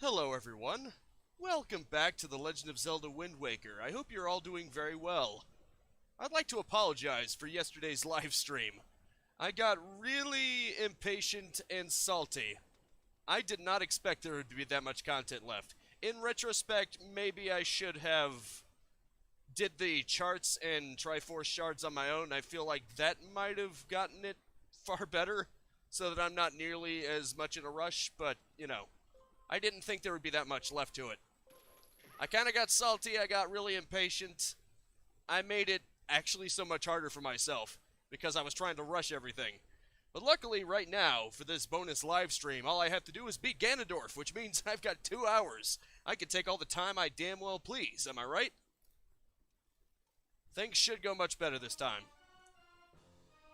Hello everyone, welcome back to The Legend of Zelda WindWaker. I hope you're all doing very well. I'd like to apologize for yesterday's live stream. I got really impatient and salty. I did not expect there to be that much content left. In retrospect, maybe I should have did the charts and Triforce shards on my own. I feel like that might have gotten it far better, so that I'm not nearly as much in a rush, but, you know, I didn't think there would be that much left to it. I kind of got salty, I got really impatient. I made it actually so much harder for myself, because I was trying to rush everything. But luckily, right now, for this bonus live stream, all I have to do is beat Ganondorf, which means I've got 2 hours. I can take all the time I damn well please, am I right? Things should go much better this time.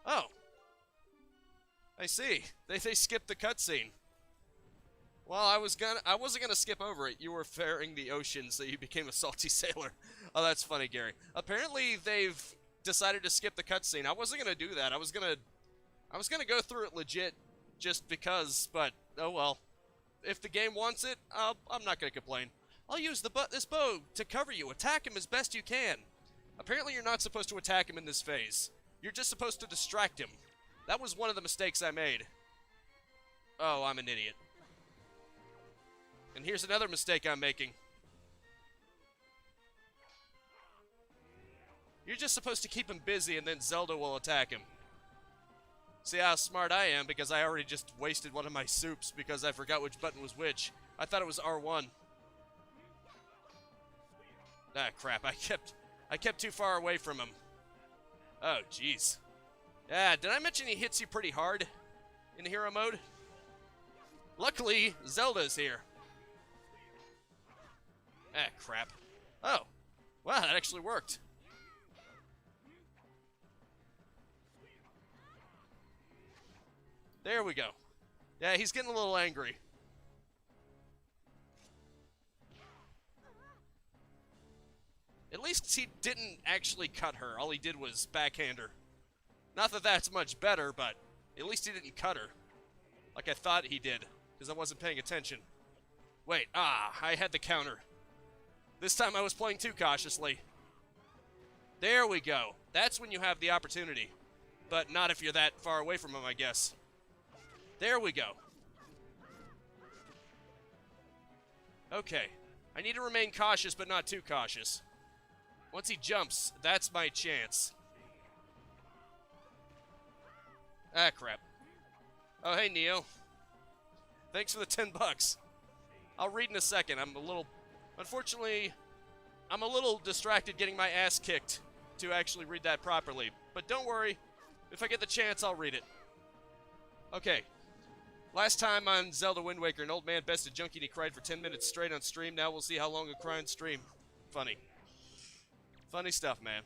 Oh. I see. They skipped the cutscene. Well, I wasn't gonna skip over it. You were faring the ocean, so you became a salty sailor. Oh, that's funny, Gary. Apparently, they've decided to skip the cutscene. I wasn't gonna do that. I was gonna go through it legit, just because. But oh well. If the game wants it, I'm not gonna complain. I'll use this bow to cover you. Attack him as best you can. Apparently, you're not supposed to attack him in this phase. You're just supposed to distract him. That was one of the mistakes I made. Oh, I'm an idiot. And here's another mistake I'm making. You're just supposed to keep him busy and then Zelda will attack him. See how smart I am, because I already just wasted one of my soups because I forgot which button was which. I thought it was R1. Ah, crap. I kept too far away from him. Oh, jeez. Yeah, did I mention he hits you pretty hard in hero mode? Luckily, Zelda's here. Ah, crap. Oh. Wow, that actually worked. There we go. Yeah, he's getting a little angry. At least he didn't actually cut her. All he did was backhand her. Not that that's much better, but at least he didn't cut her. Like I thought he did, because I wasn't paying attention. Wait, I had the counter. This time I was playing too cautiously. There we go. That's when you have the opportunity. But not if you're that far away from him, I guess. There we go. Okay. I need to remain cautious, but not too cautious. Once he jumps, that's my chance. Ah, crap. Oh, hey, Neo. Thanks for the 10 bucks. I'll read in a second. Unfortunately, I'm a little distracted getting my ass kicked to actually read that properly. But don't worry. If I get the chance, I'll read it. Okay. Last time on Zelda Wind Waker, an old man bested Junkie and he cried for 10 minutes straight on stream. Now we'll see how long a cry on stream. Funny. Funny stuff, man.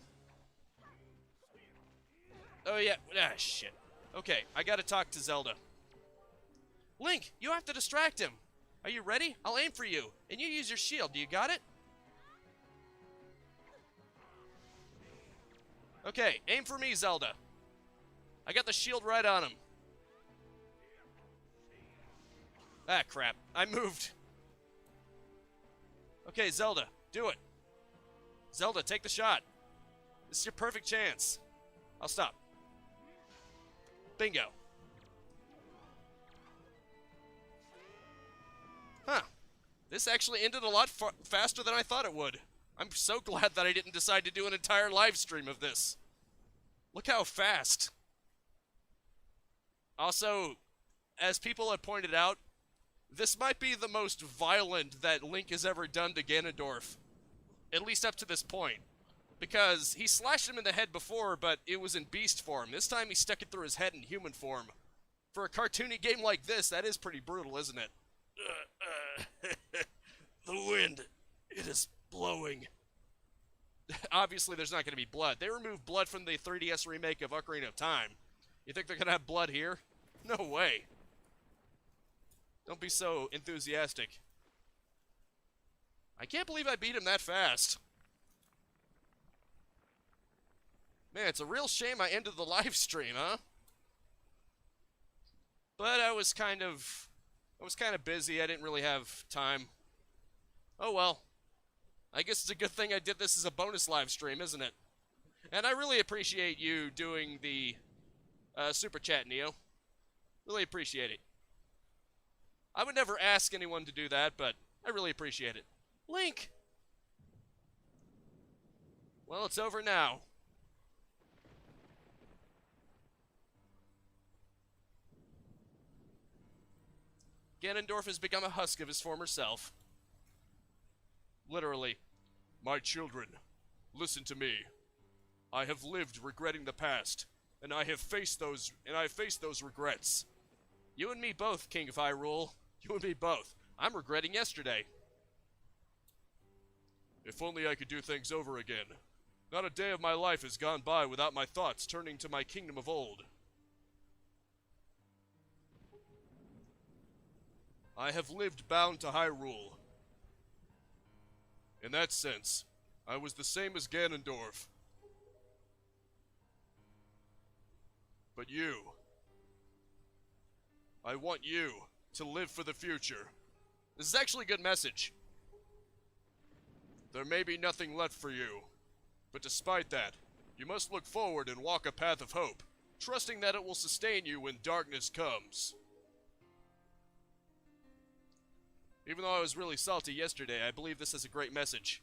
Oh, yeah. Ah, shit. Okay, I gotta talk to Zelda. Link, you have to distract him. Are you ready? I'll aim for you. And you use your shield. Do you got it? Okay, aim for me, Zelda. I got the shield right on him. Ah, crap. I moved. Okay, Zelda, do it. Zelda, take the shot. This is your perfect chance. I'll stop. Bingo. Huh. This actually ended a lot faster than I thought it would. I'm so glad that I didn't decide to do an entire live stream of this. Look how fast. Also, as people have pointed out, this might be the most violent that Link has ever done to Ganondorf. At least up to this point. Because he slashed him in the head before, but it was in beast form. This time he stuck it through his head in human form. For a cartoony game like this, that is pretty brutal, isn't it? The wind, it is blowing. Obviously, there's not going to be blood. They removed blood from the 3DS remake of Ocarina of Time. You think they're going to have blood here? No way. Don't be so enthusiastic. I can't believe I beat him that fast. Man, it's a real shame I ended the live stream, huh? But I was kind of I was kind of busy. I didn't really have time. Oh well. I guess it's a good thing I did this as a bonus live stream, isn't it? And I really appreciate you doing the super chat, Neo. Really appreciate it. I would never ask anyone to do that, but I really appreciate it. Link! Well, it's over now. Ganondorf has become a husk of his former self. Literally. My children, listen to me. I have lived regretting the past, and I have faced those regrets. You and me both, King of Hyrule. You and me both. I'm regretting yesterday. If only I could do things over again. Not a day of my life has gone by without my thoughts turning to my kingdom of old. I have lived bound to Hyrule. In that sense, I was the same as Ganondorf. But you... I want you to live for the future. This is actually a good message. There may be nothing left for you, but despite that, you must look forward and walk a path of hope, trusting that it will sustain you when darkness comes. Even though I was really salty yesterday, I believe this is a great message.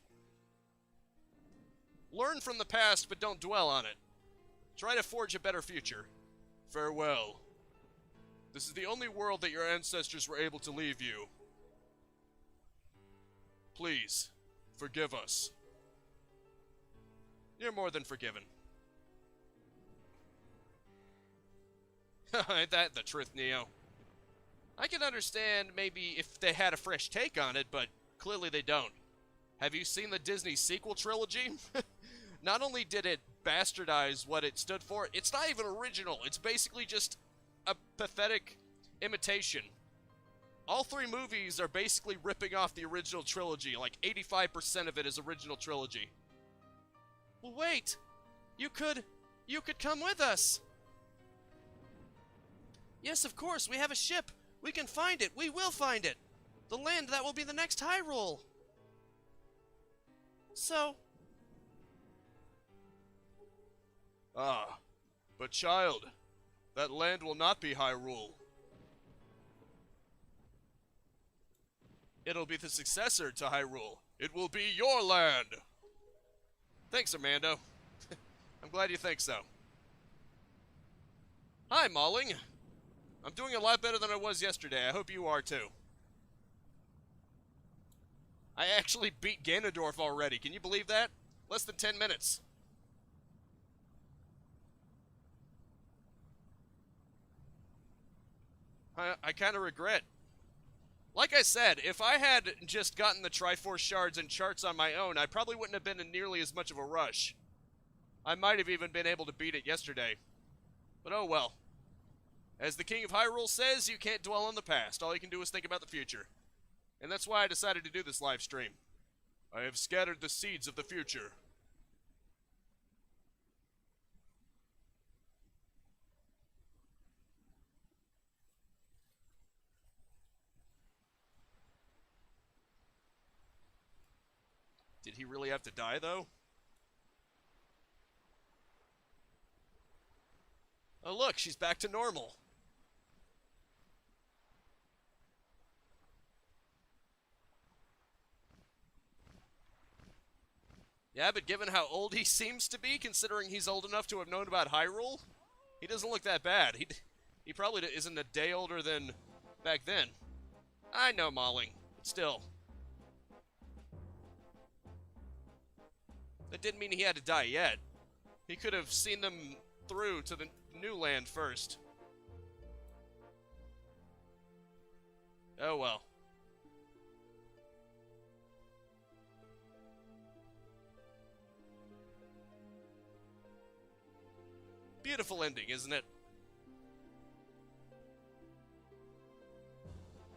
Learn from the past, but don't dwell on it. Try to forge a better future. Farewell. This is the only world that your ancestors were able to leave you. Please, forgive us. You're more than forgiven. Ain't that the truth, Neo? I can understand maybe if they had a fresh take on it, but clearly they don't. Have you seen the Disney sequel trilogy? Not only did it bastardize what it stood for, it's not even original. It's basically just a pathetic imitation. All three movies are basically ripping off the original trilogy. Like 85% of it is original trilogy. Well, wait! You could come with us! Yes, of course, we have a ship! We can find it! We will find it! The land that will be the next Hyrule! So... Ah, but child, that land will not be Hyrule. It'll be the successor to Hyrule. It will be your land! Thanks, Armando. I'm glad you think so. Hi, Mauling. I'm doing a lot better than I was yesterday. I hope you are, too. I actually beat Ganondorf already. Can you believe that? Less than 10 minutes. I kind of regret. Like I said, if I had just gotten the Triforce shards and charts on my own, I probably wouldn't have been in nearly as much of a rush. I might have even been able to beat it yesterday. But oh well. As the King of Hyrule says, you can't dwell on the past. All you can do is think about the future. And that's why I decided to do this live stream. I have scattered the seeds of the future. Did he really have to die, though? Oh, look, she's back to normal. Yeah, but given how old he seems to be, considering he's old enough to have known about Hyrule, he doesn't look that bad. He probably isn't a day older than back then. I know, Mauling, but still. That didn't mean he had to die yet. He could have seen them through to the new land first. Oh well. Beautiful ending, isn't it?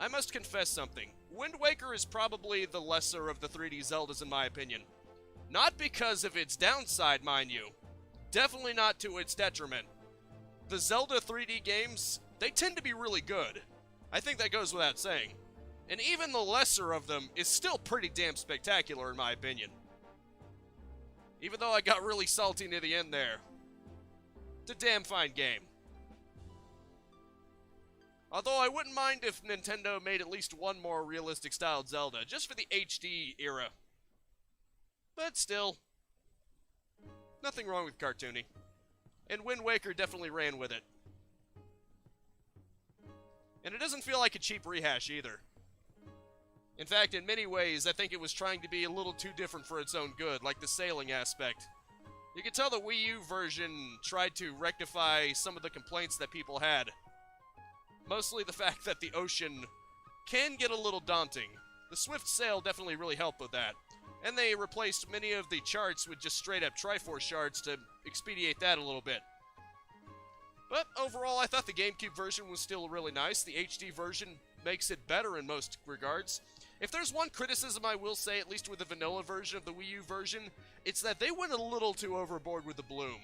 I must confess something. WindWaker is probably the lesser of the 3D Zeldas in my opinion. Not because of its downside, mind you. Definitely not to its detriment. The Zelda 3D games, they tend to be really good. I think that goes without saying. And even the lesser of them is still pretty damn spectacular in my opinion. Even though I got really salty near the end there. It's a damn fine game. Although I wouldn't mind if Nintendo made at least one more realistic styled Zelda, just for the HD era. But still, nothing wrong with cartoony. And WindWaker definitely ran with it. And it doesn't feel like a cheap rehash either. In fact, in many ways, I think it was trying to be a little too different for its own good, like the sailing aspect. You can tell the Wii U version tried to rectify some of the complaints that people had. Mostly the fact that the ocean can get a little daunting. The swift sail definitely really helped with that. And they replaced many of the charts with just straight up Triforce shards to expedite that a little bit. But overall, I thought the GameCube version was still really nice. The HD version makes it better in most regards. If there's one criticism I will say, at least with the vanilla version of the Wii U version, it's that they went a little too overboard with the bloom.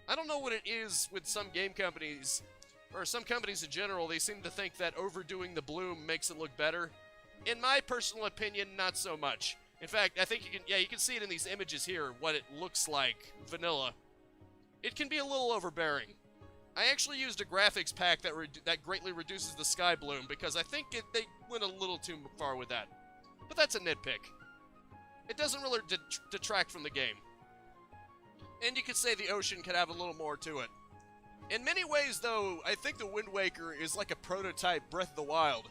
I don't know what it is with some game companies, or some companies in general. They seem to think that overdoing the bloom makes it look better. In my personal opinion, not so much. In fact, I think you can see it in these images here, what it looks like, vanilla. It can be a little overbearing. I actually used a graphics pack that greatly reduces the sky bloom, because I think they went a little too far with that. But that's a nitpick. It doesn't really detract from the game. And you could say the ocean could have a little more to it. In many ways, though, I think the WindWaker is like a prototype Breath of the Wild,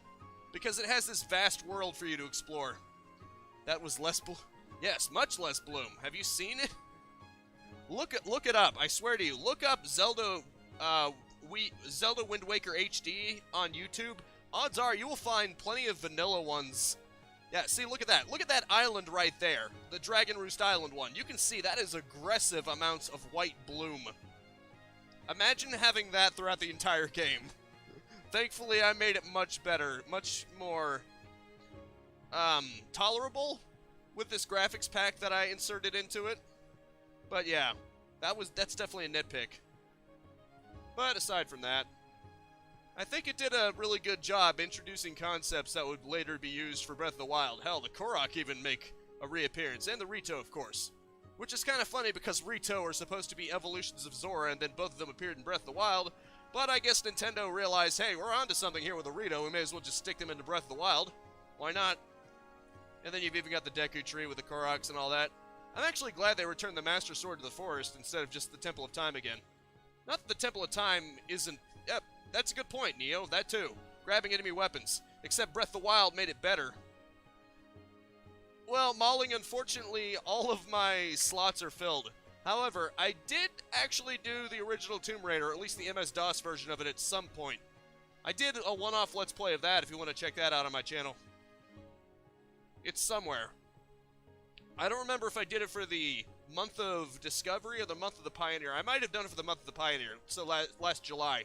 because it has this vast world for you to explore. That was less yes, much less bloom. Have you seen it? Look it up. I swear to you. Look up Zelda Zelda WindWaker HD on YouTube. Odds are you will find plenty of vanilla ones. Yeah, see, look at that. Look at that island right there. The Dragon Roost Island one. You can see that is aggressive amounts of white bloom. Imagine having that throughout the entire game. Thankfully, I made it much better, much more tolerable with this graphics pack that I inserted into it. But yeah, that's definitely a nitpick. But aside from that, I think it did a really good job introducing concepts that would later be used for Breath of the Wild. Hell, the Korok even make a reappearance, and the Rito, of course. Which is kind of funny because Rito are supposed to be evolutions of Zora, and then both of them appeared in Breath of the Wild. But I guess Nintendo realized, hey, we're onto something here with the Rito. We may as well just stick them into Breath of the Wild. Why not? And then you've even got the Deku Tree with the Koroks and all that. I'm actually glad they returned the Master Sword to the forest instead of just the Temple of Time again. Not that the Temple of Time isn't... Yep, that's a good point, Neo. That too. Grabbing enemy weapons. Except Breath of the Wild made it better. Well, Mauling, unfortunately, all of my slots are filled. However, I did actually do the original Tomb Raider, or at least the MS-DOS version of it at some point. I did a one-off Let's Play of that if you want to check that out on my channel. It's somewhere. I don't remember if I did it for the month of Discovery or the month of the Pioneer. I might have done it for the month of the Pioneer, so last July.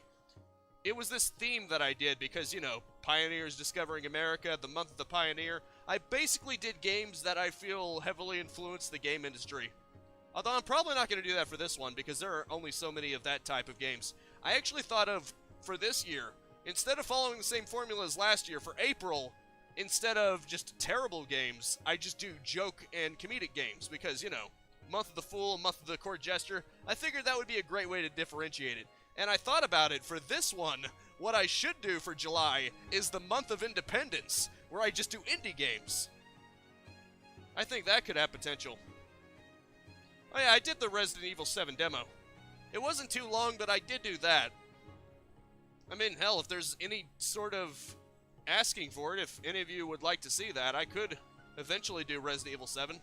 It was this theme that I did because, you know, Pioneers Discovering America, the month of the Pioneer. I basically did games that I feel heavily influenced the game industry. Although I'm probably not going to do that for this one because there are only so many of that type of games. I actually thought of, for this year, instead of following the same formula as last year, for April, instead of just terrible games, I just do joke and comedic games because, you know, Month of the Fool, Month of the Court Jester, I figured that would be a great way to differentiate it. And I thought about it for this one, what I should do for July is the Month of Independence, where I just do indie games. I think that could have potential. Oh yeah, I did the Resident Evil 7 demo. It wasn't too long, but I did do that. I mean, hell, if there's any sort of asking for it, if any of you would like to see that, I could eventually do Resident Evil 7.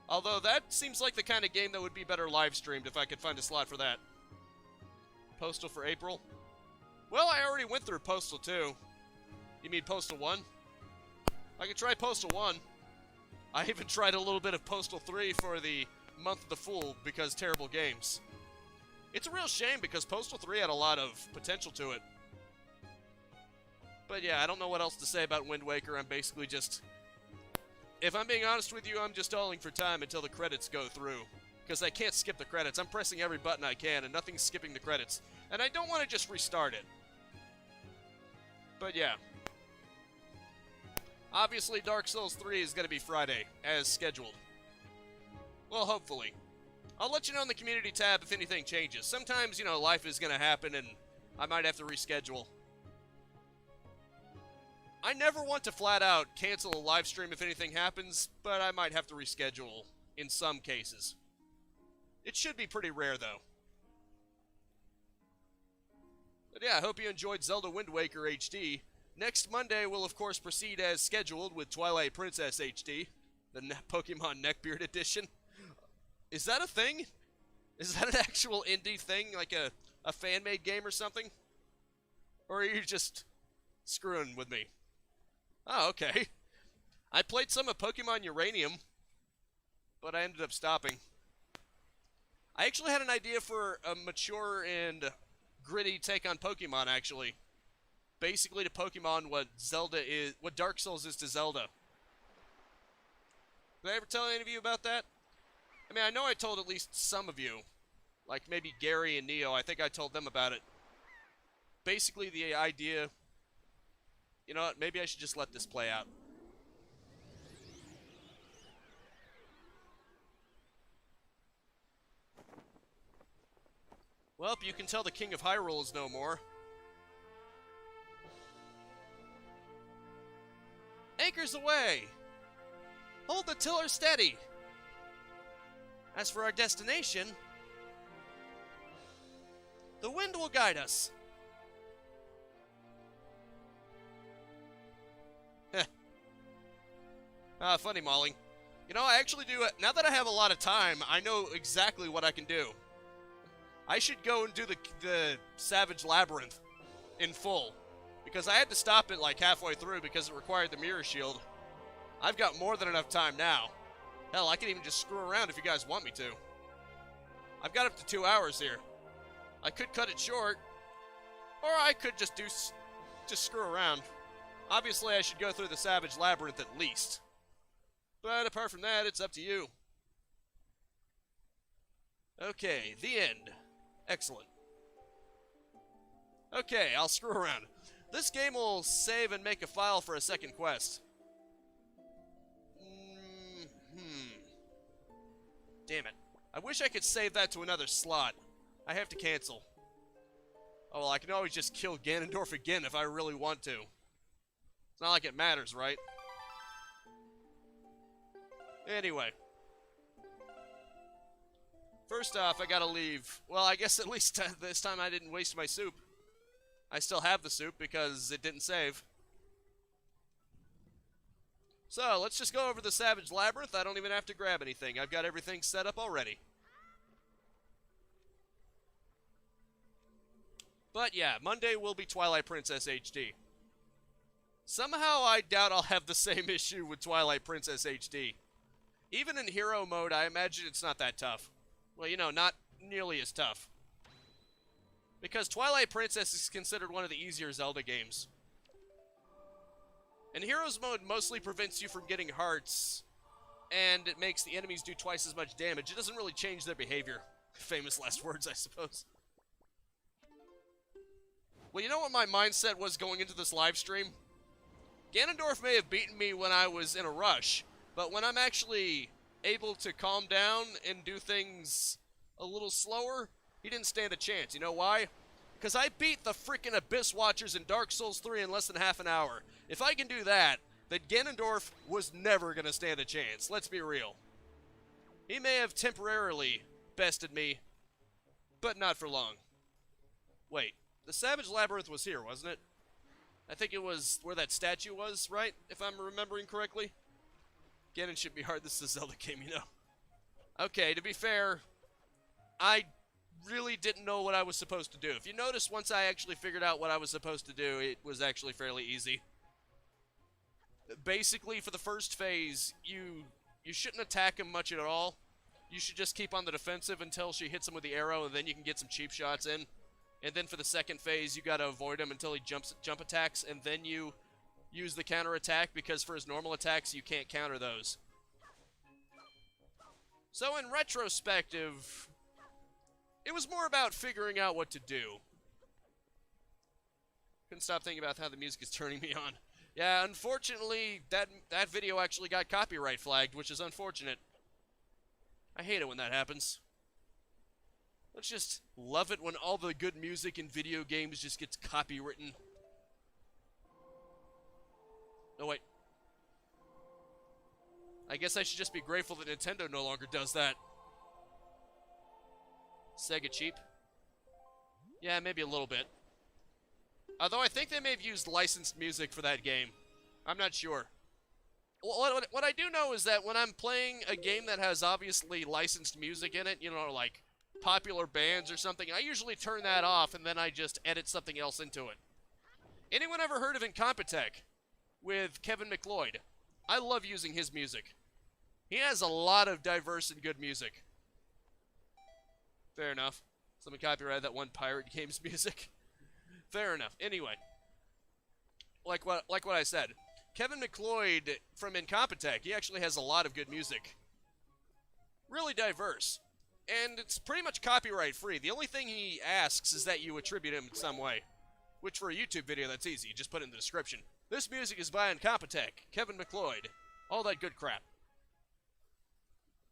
Although that seems like the kind of game that would be better live streamed if I could find a slot for that. Postal for April? Well, I already went through Postal 2. You mean Postal 1? I could try Postal 1. I even tried a little bit of Postal 3 for the Month of the Fool because terrible games. It's a real shame because Postal 3 had a lot of potential to it. But yeah, I don't know what else to say about Wind Waker. I'm basically just... If I'm being honest with you, I'm just stalling for time until the credits go through. Because I can't skip the credits. I'm pressing every button I can, and nothing's skipping the credits. And I don't want to just restart it. But yeah. Obviously, Dark Souls 3 is going to be Friday, as scheduled. Well, hopefully. I'll let you know in the community tab if anything changes. Sometimes, you know, life is going to happen and I might have to reschedule. I never want to flat out cancel a live stream if anything happens, but I might have to reschedule in some cases. It should be pretty rare, though. But yeah, I hope you enjoyed Zelda Wind Waker HD. Next Monday, we'll of course proceed as scheduled with Twilight Princess HD, the Pokemon Neckbeard Edition. Is that a thing? Is that an actual indie thing, like a fan-made game or something? Or are you just screwing with me? Oh, okay. I played some of Pokemon Uranium, but I ended up stopping. I actually had an idea for a mature and gritty take on Pokemon, actually. Basically to Pokemon what Zelda is, what Dark Souls is to Zelda. Did I ever tell any of you about that? I mean, I know I told at least some of you. Like maybe Gary and Neo, I think I told them about it. Basically the idea... You know what, maybe I should just let this play out. Well, you can tell the King of Hyrule is no more. Anchors away! Hold the tiller steady! As for our destination, the wind will guide us. Heh. Funny, Molly. You know, I actually do, now that I have a lot of time, I know exactly what I can do. I should go and do the Savage Labyrinth in full. Because I had to stop it like halfway through because it required the mirror shield. I've got more than enough time now. Hell, I can even just screw around if you guys want me to. I've got up to 2 hours here. I could cut it short, or I could just screw around. Obviously, I should go through the Savage Labyrinth at least. But apart from that, it's up to you. Okay, the end. Excellent. Okay, I'll screw around. This game will save and make a file for a second quest. Damn it. I wish I could save that to another slot. I have to cancel. Oh, well, I can always just kill Ganondorf again if I really want to. It's not like it matters, right? Anyway. First off, I gotta leave. Well, I guess at least this time I didn't waste my soup. I still have the soup because it didn't save. So, let's just go over the Savage Labyrinth. I don't even have to grab anything. I've got everything set up already. But yeah, Monday will be Twilight Princess HD. Somehow I doubt I'll have the same issue with Twilight Princess HD. Even in hero mode, I imagine it's not that tough. Well, you know, not nearly as tough. Because Twilight Princess is considered one of the easier Zelda games. And Heroes mode mostly prevents you from getting hearts, and it makes the enemies do twice as much damage. It doesn't really change their behavior. Famous last words, I suppose. Well, you know what my mindset was going into this live stream? Ganondorf may have beaten me when I was in a rush, but when I'm actually able to calm down and do things a little slower, he didn't stand a chance. You know why? Because I beat the freaking Abyss Watchers in Dark Souls 3 in less than half an hour. If I can do that, then Ganondorf was never going to stand a chance. Let's be real. He may have temporarily bested me, but not for long. Wait, the Savage Labyrinth was here, wasn't it? I think it was where that statue was, right? If I'm remembering correctly. Ganon should be hard. This is a Zelda game, you know. Okay, to be fair, I really didn't know what I was supposed to do. If you notice, once I actually figured out what I was supposed to do, it was actually fairly easy. Basically, for the first phase, you shouldn't attack him much at all. You should just keep on the defensive until she hits him with the arrow, and then you can get some cheap shots in. And then for the second phase, you gotta avoid him until he jump attacks, and then you use the counter attack, because for his normal attacks, you can't counter those. So in retrospective, it was more about figuring out what to do. Couldn't stop thinking about how the music is turning me on. Yeah, unfortunately, that video actually got copyright flagged, which is unfortunate. I hate it when that happens. Let's just love it when all the good music in video games just gets copywritten. No, wait. I guess I should just be grateful that Nintendo no longer does that. Sega cheap? Yeah, maybe a little bit. Although I think they may have used licensed music for that game. I'm not sure. What I do know is that when I'm playing a game that has obviously licensed music in it, you know, like popular bands or something, I usually turn that off and then I just edit something else into it. Anyone ever heard of Incompetech with Kevin MacLeod? I love using his music. He has a lot of diverse and good music. Fair enough. Someone copyrighted that one Pirate Games music. Fair enough. Anyway, like what I said, Kevin MacLeod from Incompetech, he actually has a lot of good music. Really diverse. And it's pretty much copyright free. The only thing he asks is that you attribute him in some way. Which for a YouTube video, that's easy. You just put it in the description. This music is by Incompetech, Kevin MacLeod. All that good crap.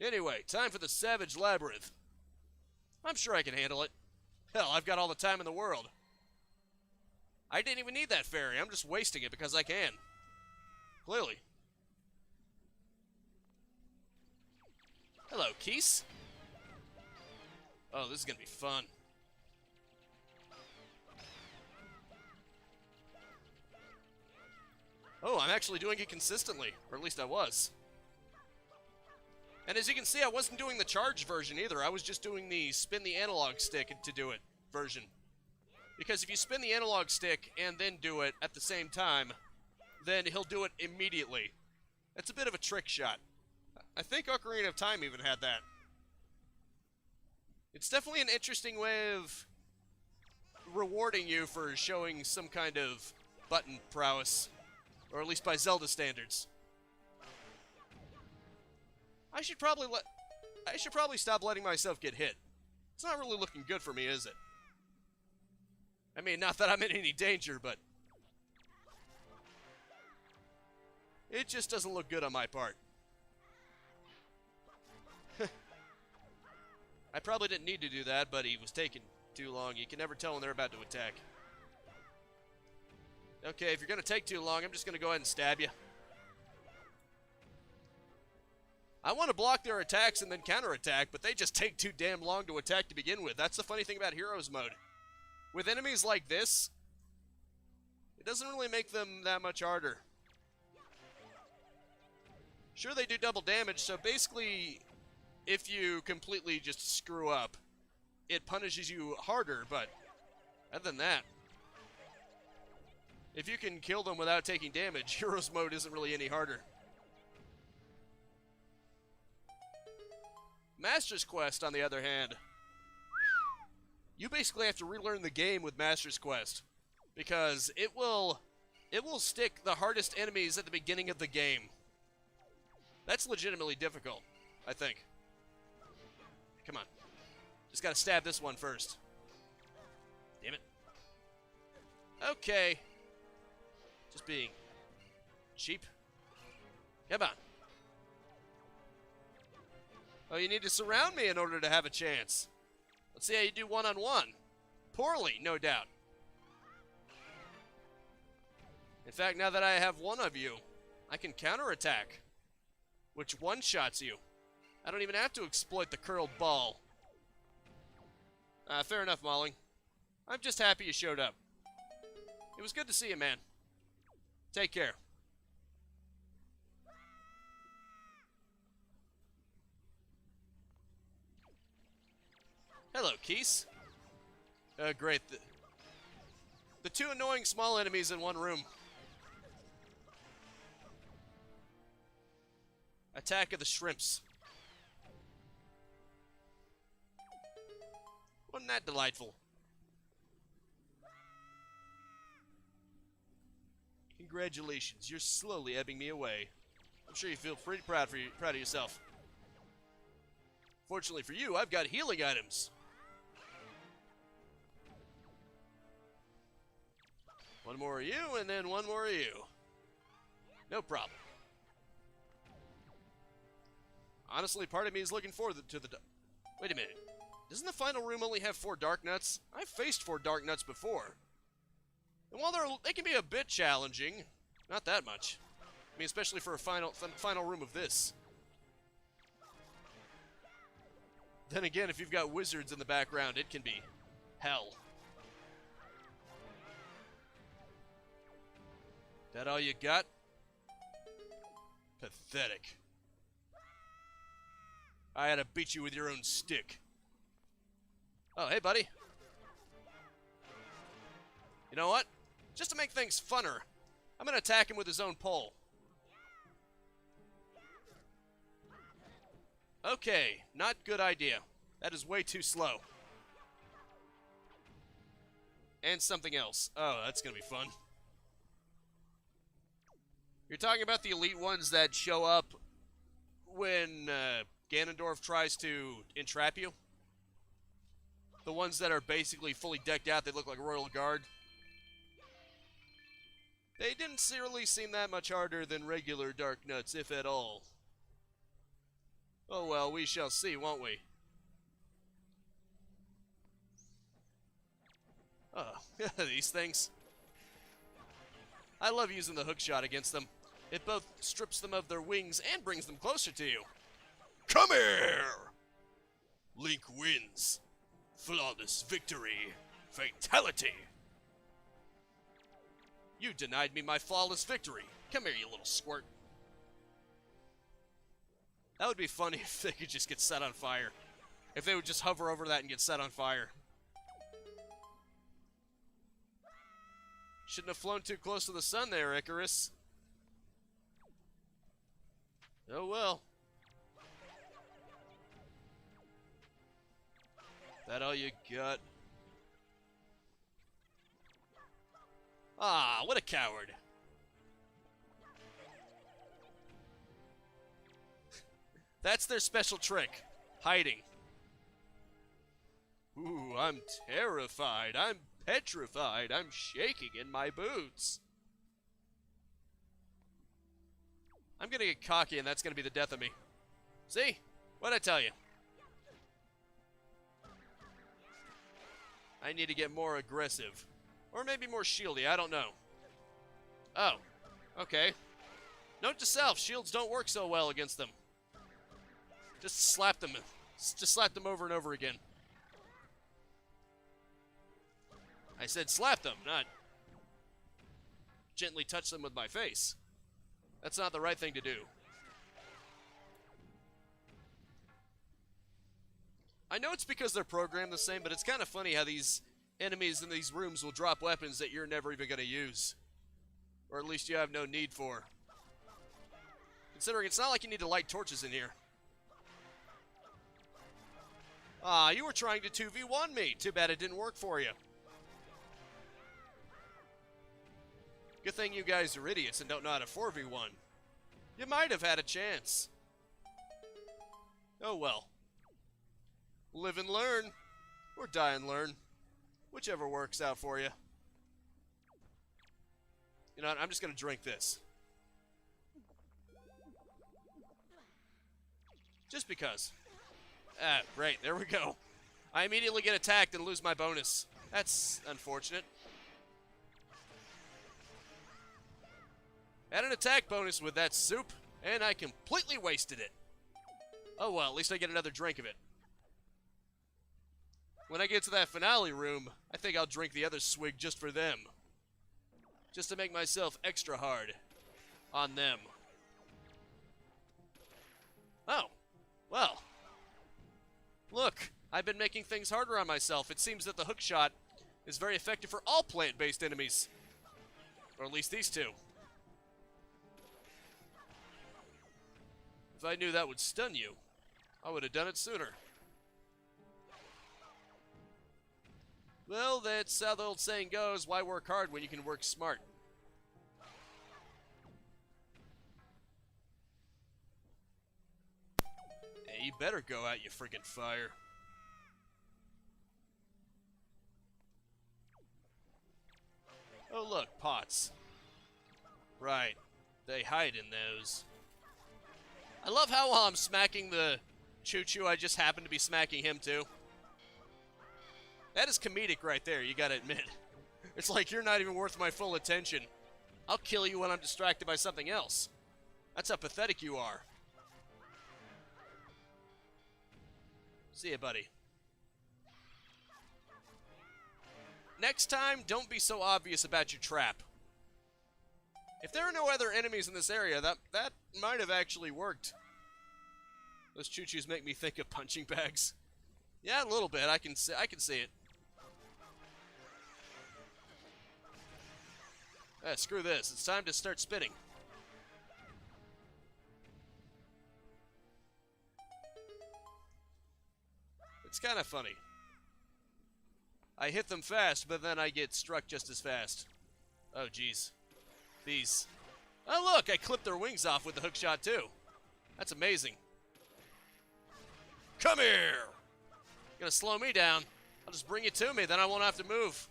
Anyway, time for the Savage Labyrinth. I'm sure I can handle it. Hell, I've got all the time in the world. I didn't even need that fairy. I'm just wasting it because I can. Clearly. Hello, Keese. Oh, this is going to be fun. Oh, I'm actually doing it consistently. Or at least I was. And as you can see, I wasn't doing the charged version either. I was just doing the spin the analog stick to do it version. Because if you spin the analog stick and then do it at the same time, then he'll do it immediately. It's a bit of a trick shot. I think Ocarina of Time even had that. It's definitely an interesting way of rewarding you for showing some kind of button prowess. Or at least by Zelda standards. I should probably stop letting myself get hit. It's not really looking good for me, is it? I mean, not that I'm in any danger, but it just doesn't look good on my part. I probably didn't need to do that, but he was taking too long. You can never tell when they're about to attack. Okay, if you're going to take too long, I'm just going to go ahead and stab you. I want to block their attacks and then counterattack, but they just take too damn long to attack to begin with. That's the funny thing about Heroes mode. With enemies like this, it doesn't really make them that much harder. Sure, they do double damage, so basically, if you completely just screw up, it punishes you harder, but other than that, if you can kill them without taking damage, Heroes mode isn't really any harder. Master's Quest, on the other hand, you basically have to relearn the game with Master's Quest, because it will stick the hardest enemies at the beginning of the game. That's legitimately difficult, I think. Come on. Just gotta stab this one first. Damn it. Okay. Just being cheap. Come on. Oh, you need to surround me in order to have a chance. Let's see how you do one-on-one. Poorly, no doubt. In fact, now that I have one of you, I can counterattack, which one-shots you. I don't even have to exploit the curled ball. Fair enough, Molly. I'm just happy you showed up. It was good to see you, man. Take care. Hello, Keese. Great. The two annoying small enemies in one room. Attack of the Shrimps. Wasn't that delightful? Congratulations, you're slowly ebbing me away. I'm sure you feel pretty proud of yourself. Fortunately for you, I've got healing items. One more of you, and then one more of you. No problem. Honestly, part of me is looking forward to the... Wait a minute. Doesn't the final room only have 4 dark nuts? I've faced 4 dark nuts before. And while they can be a bit challenging, not that much. I mean, especially for a final room of this. Then again, if you've got wizards in the background, it can be hell. That all you got? Pathetic. I had to beat you with your own stick. Oh, hey, buddy. You know what? Just to make things funner, I'm gonna attack him with his own pole. Okay, not good idea. That is way too slow. And something else. Oh, that's gonna be fun. You're talking about the elite ones that show up when Ganondorf tries to entrap you? The ones that are basically fully decked out, they look like Royal Guard. They didn't really seem that much harder than regular Dark Nuts, if at all. Oh well, we shall see, won't we? Oh, these things. I love using the hookshot against them. It both strips them of their wings and brings them closer to you. Come here! Link wins. Flawless victory. Fatality. You denied me my flawless victory. Come here, you little squirt. That would be funny if they could just get set on fire. If they would just hover over that and get set on fire. Shouldn't have flown too close to the sun there, Icarus. Oh well. That all you got? Ah, what a coward. That's their special trick. Hiding. Ooh, I'm terrified. I'm petrified. I'm shaking in my boots. I'm gonna get cocky and that's gonna be the death of me. See? What'd I tell you? I need to get more aggressive. Or maybe more shieldy, I don't know. Oh, okay. Note to self, shields don't work so well against them. Just slap them. Just slap them over and over again. I said slap them, not gently touch them with my face. That's not the right thing to do. I know it's because they're programmed the same, but it's kind of funny how these enemies in these rooms will drop weapons that you're never even going to use. Or at least you have no need for. Considering it's not like you need to light torches in here. Ah, you were trying to 2v1 me. Too bad it didn't work for you. Good thing you guys are idiots and don't know how to 4v1. You might have had a chance. Oh well. Live and learn. Or die and learn. Whichever works out for you. You know what? I'm just going to drink this. Just because. Ah, great. There we go. I immediately get attacked and lose my bonus. That's unfortunate. Had an attack bonus with that soup, and I completely wasted it. Oh well, at least I get another drink of it. When I get to that finale room, I think I'll drink the other swig just for them. Just to make myself extra hard on them. Oh, well. Look, I've been making things harder on myself. It seems that the hookshot is very effective for all plant-based enemies. Or at least these two. If I knew that would stun you, I would have done it sooner. Well, that's how the old saying goes, why work hard when you can work smart? Hey, you better go out, you friggin' fire. Oh look, pots. Right. they hide in those. I love how while I'm smacking the Choo-Choo, I just happen to be smacking him too. That is comedic right there, you gotta admit. It's like you're not even worth my full attention. I'll kill you when I'm distracted by something else. That's how pathetic you are. See ya, buddy. Next time, don't be so obvious about your trap. If there are no other enemies in this area, that might have actually worked. Those Choo-Choos make me think of punching bags. Yeah, a little bit. I can see it. Screw this. It's time to start spinning. It's kind of funny. I hit them fast, but then I get struck just as fast. Oh, jeez. These. Oh, look! I clipped their wings off with the hook shot, too. That's amazing. Come here! Gonna slow me down. I'll just bring you to me, then I won't have to move.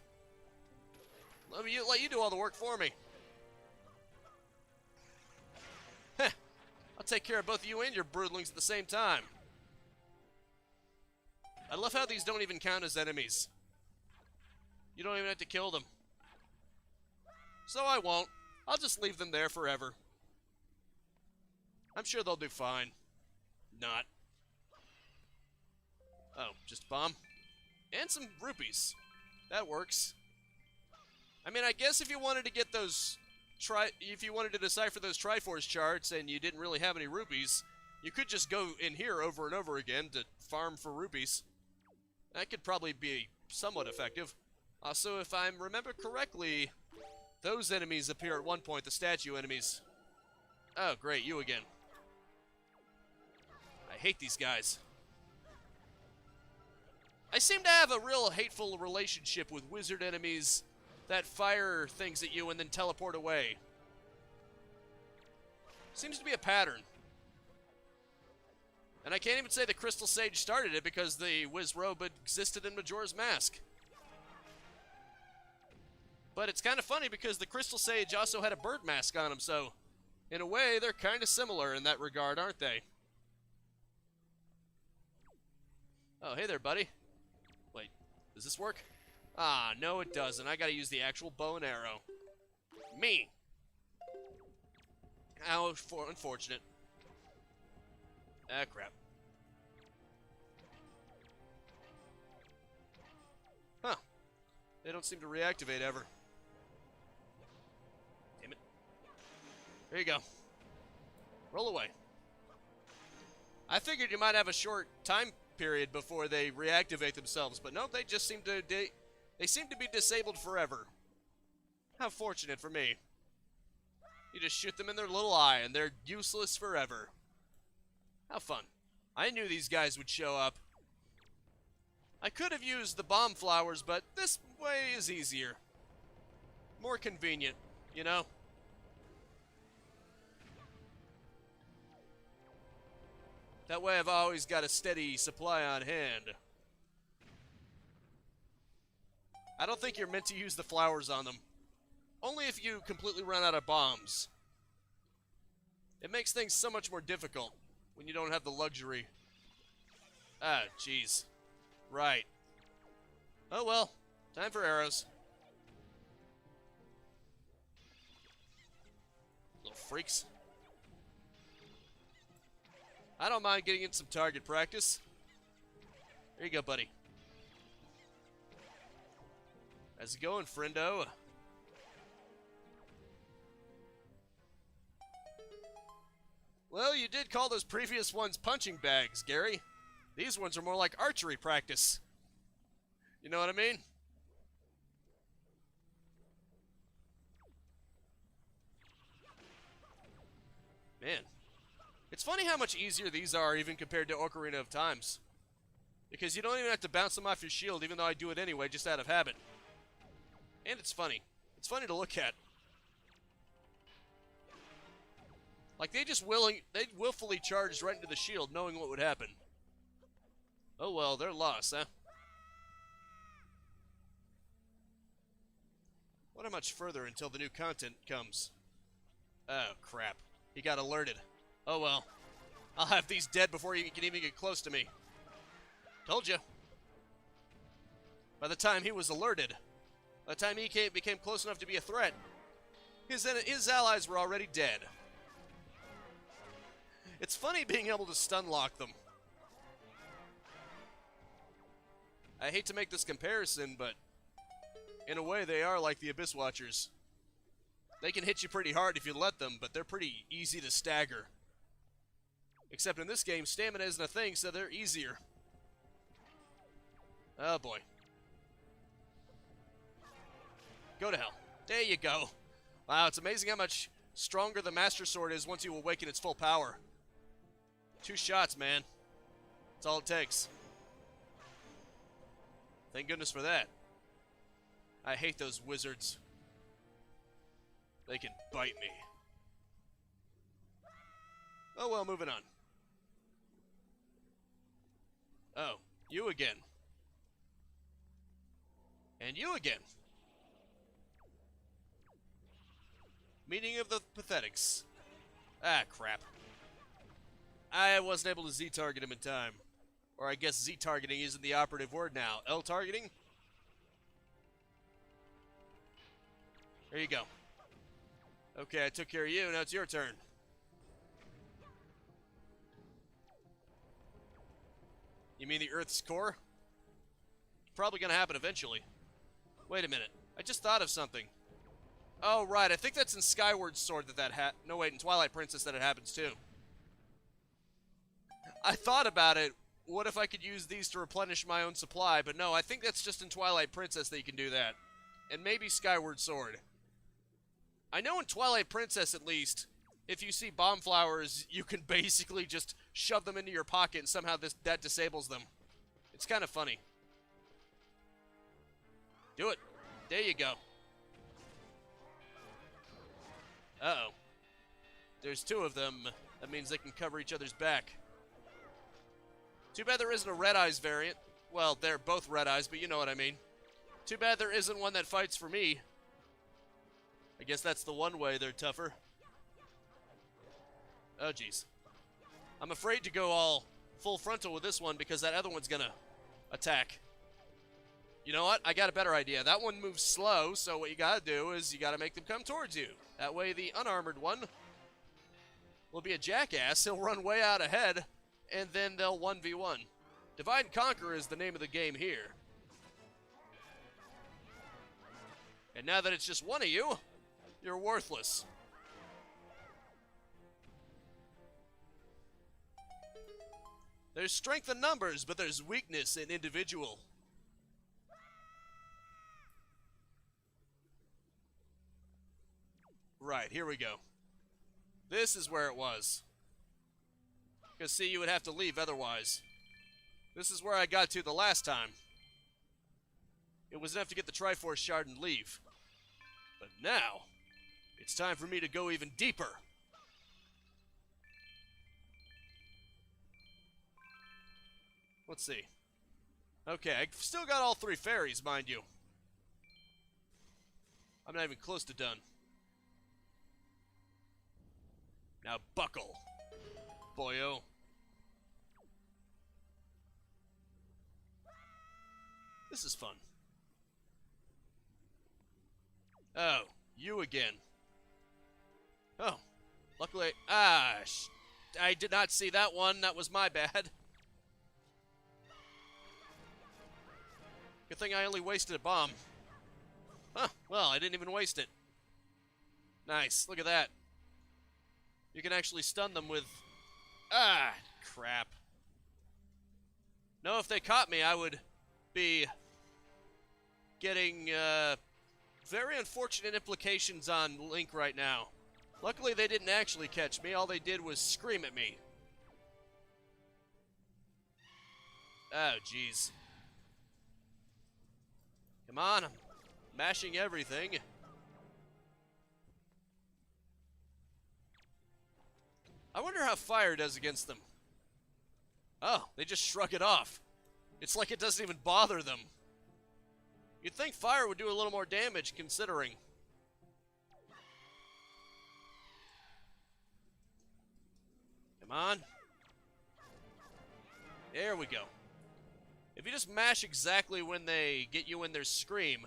Let you do all the work for me. Heh. I'll take care of both you and your broodlings at the same time. I love how these don't even count as enemies. You don't even have to kill them. So I won't. I'll just leave them there forever. I'm sure they'll do fine. Not. Oh, just a bomb? And some rupees. That works. I mean, I guess if you wanted to get those... if you wanted to decipher those Triforce charts and you didn't really have any rupees, you could just go in here over and over again to farm for rupees. That could probably be somewhat effective. Also, if I remember correctly, those enemies appear at one point, the statue enemies. Oh, great, you again. I hate these guys. I seem to have a real hateful relationship with wizard enemies that fire things at you and then teleport away. Seems to be a pattern. And I can't even say the Crystal Sage started it because the Wiz Robe existed in Majora's Mask. But it's kind of funny because the Crystal Sage also had a bird mask on him, so in a way they're kind of similar in that regard, aren't they? Oh, hey there, buddy. Wait, does this work? Ah, no it doesn't. I gotta use the actual bow and arrow. Me! How unfortunate. Ah, crap. Huh. They don't seem to reactivate ever. Damn it. There you go. Roll away. I figured you might have a short time period before they reactivate themselves, but no, they just seem to... They seem to be disabled forever. How fortunate for me. You just shoot them in their little eye, and they're useless forever. How fun. I knew these guys would show up. I could have used the bomb flowers, but this way is easier. More convenient, you know? That way I've always got a steady supply on hand. I don't think you're meant to use the flowers on them. Only if you completely run out of bombs. It makes things so much more difficult when you don't have the luxury. Ah, jeez. Right. Oh well. Time for arrows. Little freaks. I don't mind getting in some target practice. There you go, buddy. How's it going, friendo? Well, you did call those previous ones punching bags, Gary. These ones are more like archery practice. You know what I mean? Man. It's funny how much easier these are even compared to Ocarina of Times. Because you don't even have to bounce them off your shield, even though I do it anyway, just out of habit. And it's funny. It's funny to look at. Like, they willfully charged right into the shield, knowing what would happen. Oh well, they're lost, huh? What much further until the new content comes? Oh, crap. He got alerted. Oh, well. I'll have these dead before he can even get close to me. Told you. By the time he was alerted, by the time he became close enough to be a threat, his allies were already dead. It's funny being able to stun lock them. I hate to make this comparison, but in a way they are like the Abyss Watchers. They can hit you pretty hard if you let them, but they're pretty easy to stagger. Except in this game, stamina isn't a thing, so they're easier. Oh boy. Go to hell. There you go. Wow, it's amazing how much stronger the Master Sword is once you awaken its full power. 2 shots, man. That's all it takes. Thank goodness for that. I hate those wizards. They can bite me. Oh well, moving on. Oh, you again. And you again. Meaning of the pathetics. Ah, crap. I wasn't able to Z-target him in time. Or I guess Z-targeting isn't the operative word now. L-targeting? There you go. Okay, I took care of you, now it's your turn. You mean the Earth's core? Probably gonna happen eventually. Wait a minute, I just thought of something. Oh, right, I think that's in Skyward Sword no, wait, in Twilight Princess that it happens too. I thought about it. What if I could use these to replenish my own supply? But no, I think that's just in Twilight Princess that you can do that. And maybe Skyward Sword. I know in Twilight Princess, at least, if you see bomb flowers, you can basically just shove them into your pocket and somehow that disables them. It's kind of funny. Do it. There you go. Uh-oh. There's 2 of them. That means they can cover each other's back. Too bad there isn't a Red Eyes variant. Well, they're both Red Eyes, but you know what I mean. Too bad there isn't one that fights for me. I guess that's the one way they're tougher. Oh, jeez. I'm afraid to go all full frontal with this one because that other one's gonna attack. You know what? I got a better idea. That one moves slow, so what you gotta do is you gotta make them come towards you. That way the unarmored one will be a jackass. He'll run way out ahead, and then they'll 1v1. Divide and Conquer is the name of the game here. And now that it's just one of you, you're worthless. There's strength in numbers, but there's weakness in individual. Right, here we go. This is where it was. Because, see, you would have to leave otherwise. This is where I got to the last time. It was enough to get the Triforce Shard and leave. But now, it's time for me to go even deeper. Let's see. Okay, I've still got all 3 fairies, mind you. I'm not even close to done. Now buckle, boyo. This is fun. Oh, you again. Oh, luckily, I did not see that one. That was my bad. Good thing I only wasted a bomb. Huh, well, I didn't even waste it. Nice, look at that. You can actually stun them with... Ah, crap. No, if they caught me, I would be getting very unfortunate implications on Link right now. Luckily, they didn't actually catch me. All they did was scream at me. Oh, jeez. Come on, I'm mashing everything. I wonder how fire does against them. Oh, they just shrug it off. It's like it doesn't even bother them. You'd think fire would do a little more damage, considering. on. There we go. If you just mash exactly when they get you in their scream,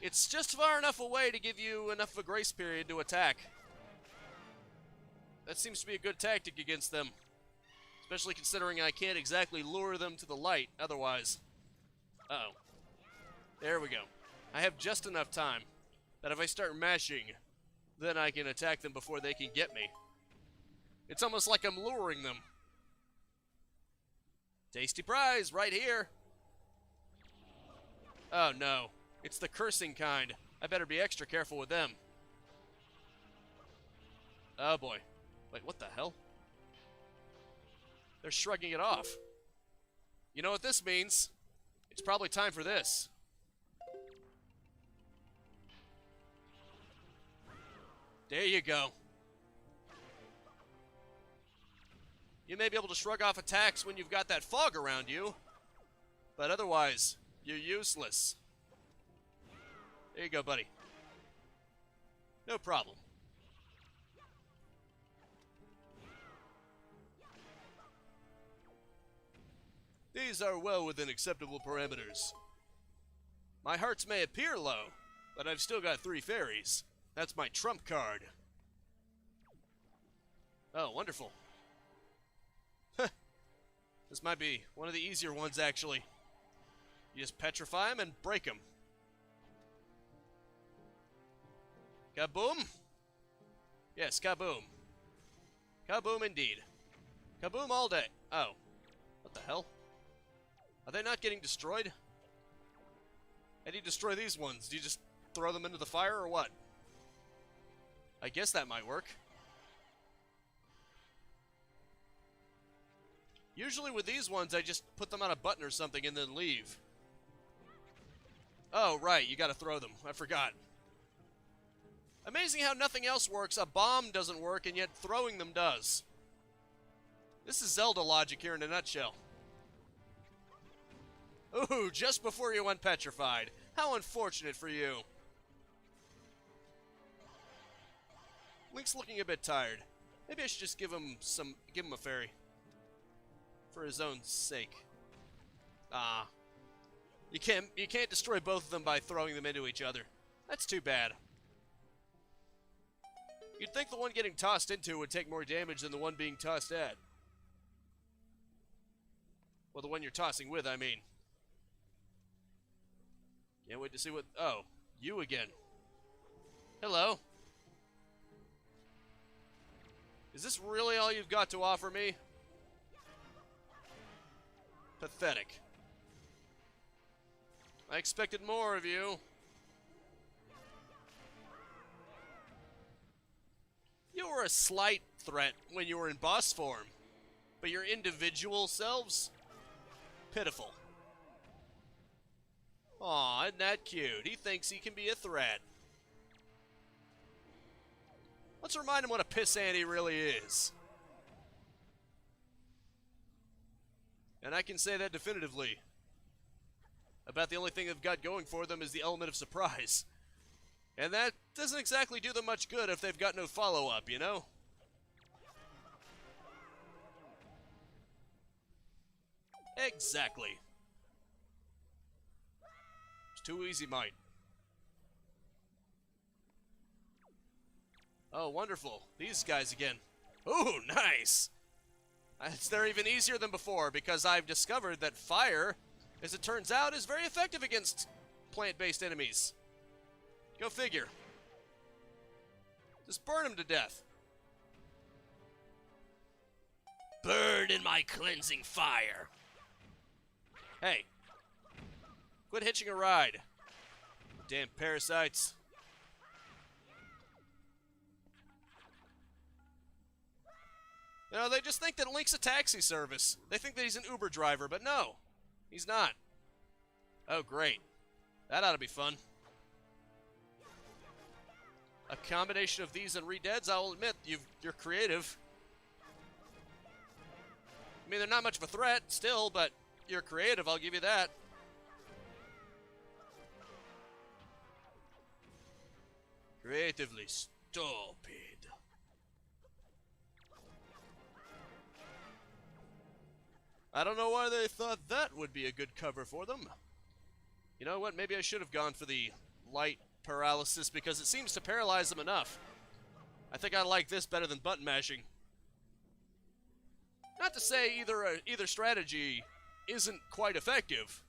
it's just far enough away to give you enough of a grace period to attack. That seems to be a good tactic against them. Especially considering I can't exactly lure them to the light otherwise. Uh-oh. There we go. I have just enough time that if I start mashing, then I can attack them before they can get me. It's almost like I'm luring them. Tasty prize right here. Oh no. It's the cursing kind. I better be extra careful with them. Oh boy. Wait, what the hell? They're shrugging it off. You know what this means? It's probably time for this. There you go. You may be able to shrug off attacks when you've got that fog around you, but otherwise, you're useless. There you go, buddy. No problem. These are well within acceptable parameters. My hearts may appear low, but I've still got 3 fairies. That's my trump card. Oh, wonderful. This might be one of the easier ones, actually. You just petrify them and break them. Kaboom? Yes, kaboom. Kaboom indeed. Kaboom all day. Oh. What the hell? Are they not getting destroyed? How do you destroy these ones? Do you just throw them into the fire or what? I guess that might work. Usually with these ones, I just put them on a button or something and then leave. Oh, right, you gotta throw them. I forgot. Amazing how nothing else works. A bomb doesn't work, and yet throwing them does. This is Zelda logic here in a nutshell. Ooh, just before you went petrified. How unfortunate for you. Link's looking a bit tired. Maybe I should just give him a fairy. For his own sake. Ah. You can't destroy both of them by throwing them into each other. That's too bad. You'd think the one getting tossed into would take more damage than the one being tossed at. Well, the one you're tossing with, I mean. Can't wait to see what... Oh, you again. Hello. Is this really all you've got to offer me? Pathetic. I expected more of you. You were a slight threat when you were in boss form, but your individual selves? Pitiful. Aw, isn't that cute? He thinks he can be a threat. Let's remind him what a pissant he really is. And I can say that definitively. About the only thing they've got going for them is the element of surprise. And that doesn't exactly do them much good if they've got no follow-up, you know? Exactly. It's too easy, mate. Oh, wonderful. These guys again. Ooh, nice! They're even easier than before because I've discovered that fire, as it turns out, is very effective against plant-based enemies. Go figure. Just burn them to death. Burn in my cleansing fire. Hey. Quit hitching a ride. Damn parasites. No, they just think that Link's a taxi service. They think that he's an Uber driver, but no. He's not. Oh, great. That ought to be fun. A combination of these and Redeads, I'll admit, you're creative. I mean, they're not much of a threat still, but you're creative, I'll give you that. Creatively stupid. I don't know why they thought that would be a good cover for them. You know what? Maybe I should have gone for the light paralysis because it seems to paralyze them enough. I think I like this better than button mashing. Not to say either strategy isn't quite effective,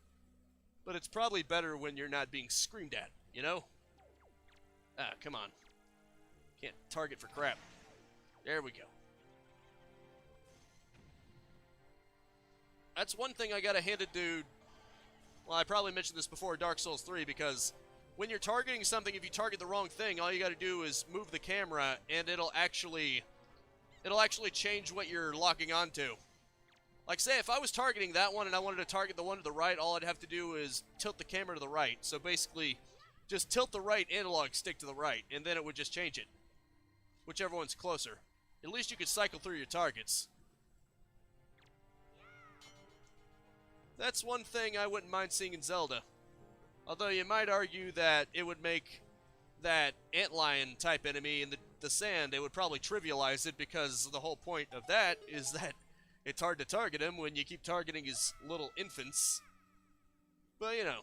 but it's probably better when you're not being screamed at, you know? Ah, come on. Can't target for crap. There we go. That's one thing I gotta hand it to... Well, I probably mentioned this before Dark Souls 3, because when you're targeting something, if you target the wrong thing, all you gotta do is move the camera, and it'll actually change what you're locking onto. Like, say, if I was targeting that one and I wanted to target the one to the right, all I'd have to do is tilt the camera to the right. So basically, just tilt the right analog stick to the right, and then it would just change it. Whichever one's closer. At least you could cycle through your targets. That's one thing I wouldn't mind seeing in Zelda. Although you might argue that it would make that antlion type enemy in the sand, they would probably trivialize it because the whole point of that is that it's hard to target him when you keep targeting his little infants. But, you know.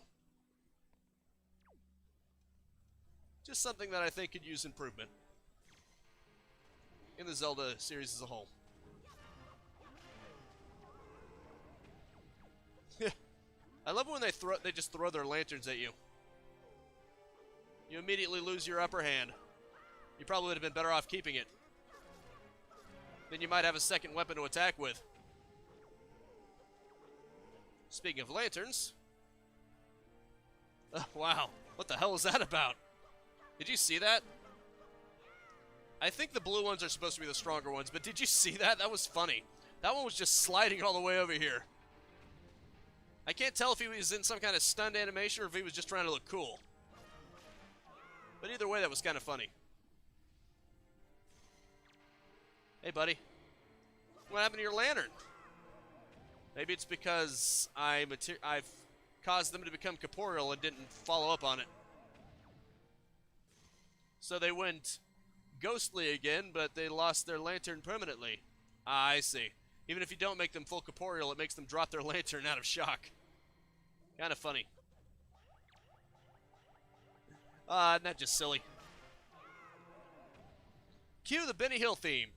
Just something that I think could use improvement in the Zelda series as a whole. I love it when they just throw their lanterns at you. You immediately lose your upper hand. You probably would have been better off keeping it. Then you might have a second weapon to attack with. Speaking of lanterns. Wow, what the hell was that about? Did you see that? I think the blue ones are supposed to be the stronger ones, but did you see that? That was funny. That one was just sliding all the way over here. I can't tell if he was in some kind of stunned animation or if he was just trying to look cool. But either way, that was kind of funny. Hey, buddy. What happened to your lantern? Maybe it's because I've caused them to become corporeal and didn't follow up on it. So they went ghostly again, but they lost their lantern permanently. Ah, I see. Even if you don't make them full corporeal, it makes them drop their lantern out of shock. Kind of funny. Not just silly. Cue the Benny Hill theme.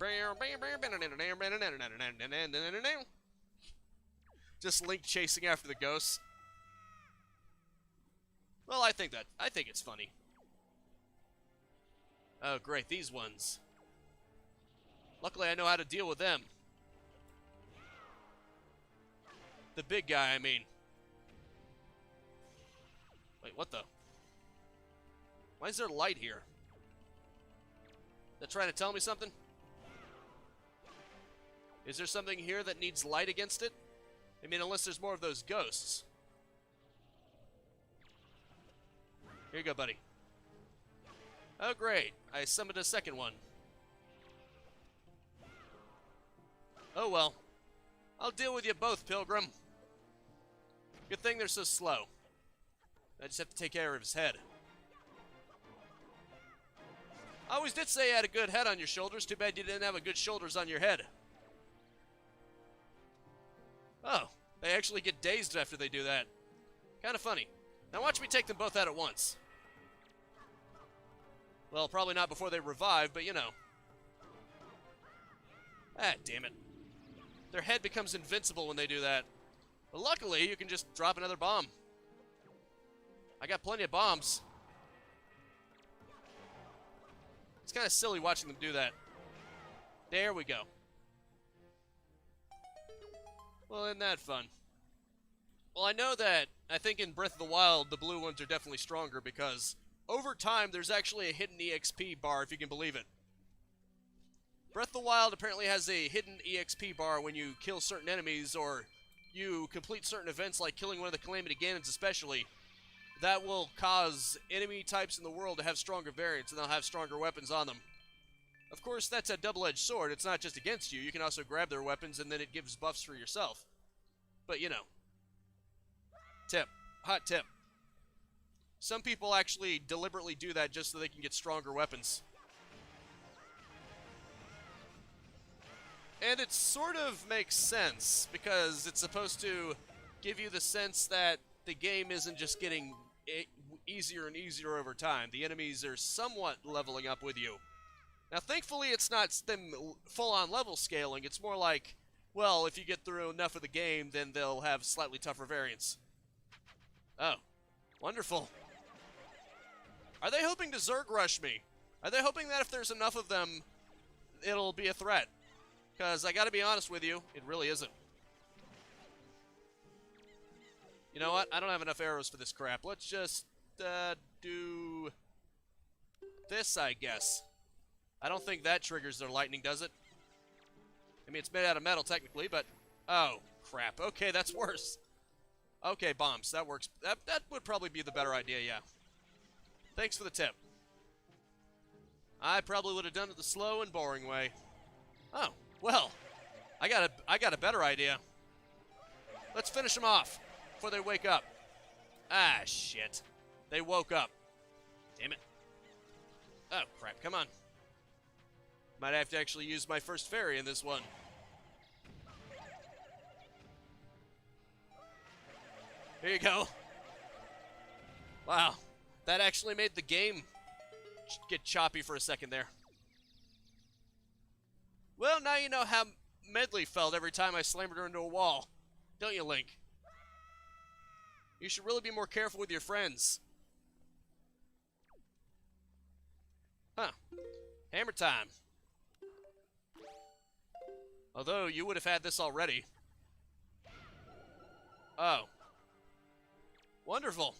Just Link chasing after the ghosts. Well, I think it's funny. Oh, great, these ones. Luckily, I know how to deal with them. The big guy, I mean. Wait, what the? Why is there light here? They're trying to tell me something? Is there something here that needs light against it? I mean, unless there's more of those ghosts. Here you go, buddy. Oh, great. I summoned a second one. Oh, well. I'll deal with you both, Pilgrim. Good thing they're so slow. I just have to take care of his head. I always did say you had a good head on your shoulders. Too bad you didn't have a good shoulders on your head. Oh, they actually get dazed after they do that. Kind of funny. Now watch me take them both out at once. Well, probably not before they revive, but you know. Ah, damn it. Their head becomes invincible when they do that. But luckily, you can just drop another bomb. I got plenty of bombs. It's kind of silly watching them do that. There we go. Well, isn't that fun? Well, I know that, I think in Breath of the Wild, the blue ones are definitely stronger because over time, there's actually a hidden EXP bar, if you can believe it. Breath of the Wild apparently has a hidden EXP bar when you kill certain enemies or you complete certain events like killing one of the Calamity Ganons especially. That will cause enemy types in the world to have stronger variants and they'll have stronger weapons on them. Of course, that's a double-edged sword. It's not just against you. You can also grab their weapons and then it gives buffs for yourself. But, you know. Tip. Hot tip. Some people actually deliberately do that just so they can get stronger weapons. And it sort of makes sense, because it's supposed to give you the sense that the game isn't just getting easier and easier over time. The enemies are somewhat leveling up with you. Now, thankfully, it's not them full-on level scaling. It's more like, well, if you get through enough of the game, then they'll have slightly tougher variants. Oh, wonderful. Are they hoping to Zerg rush me? Are they hoping that if there's enough of them, it'll be a threat? Because I gotta be honest with you, it really isn't. You know what? I don't have enough arrows for this crap. Let's just do this, I guess. I don't think that triggers their lightning, does it? I mean, it's made out of metal, technically, but... Oh, crap. Okay, that's worse. Okay, bombs. That works. That would probably be the better idea, yeah. Thanks for the tip. I probably would have done it the slow and boring way. Oh, well. I got a better idea. Let's finish them off before they wake up. Ah, shit. They woke up. Damn it. Oh, crap. Come on. Might have to actually use my first fairy in this one. Here you go. Wow. That actually made the game get choppy for a second there. Well, now you know how Medley felt every time I slammed her into a wall. Don't you, Link? You should really be more careful with your friends. Huh. Hammer time. Although, you would have had this already. Oh. Wonderful.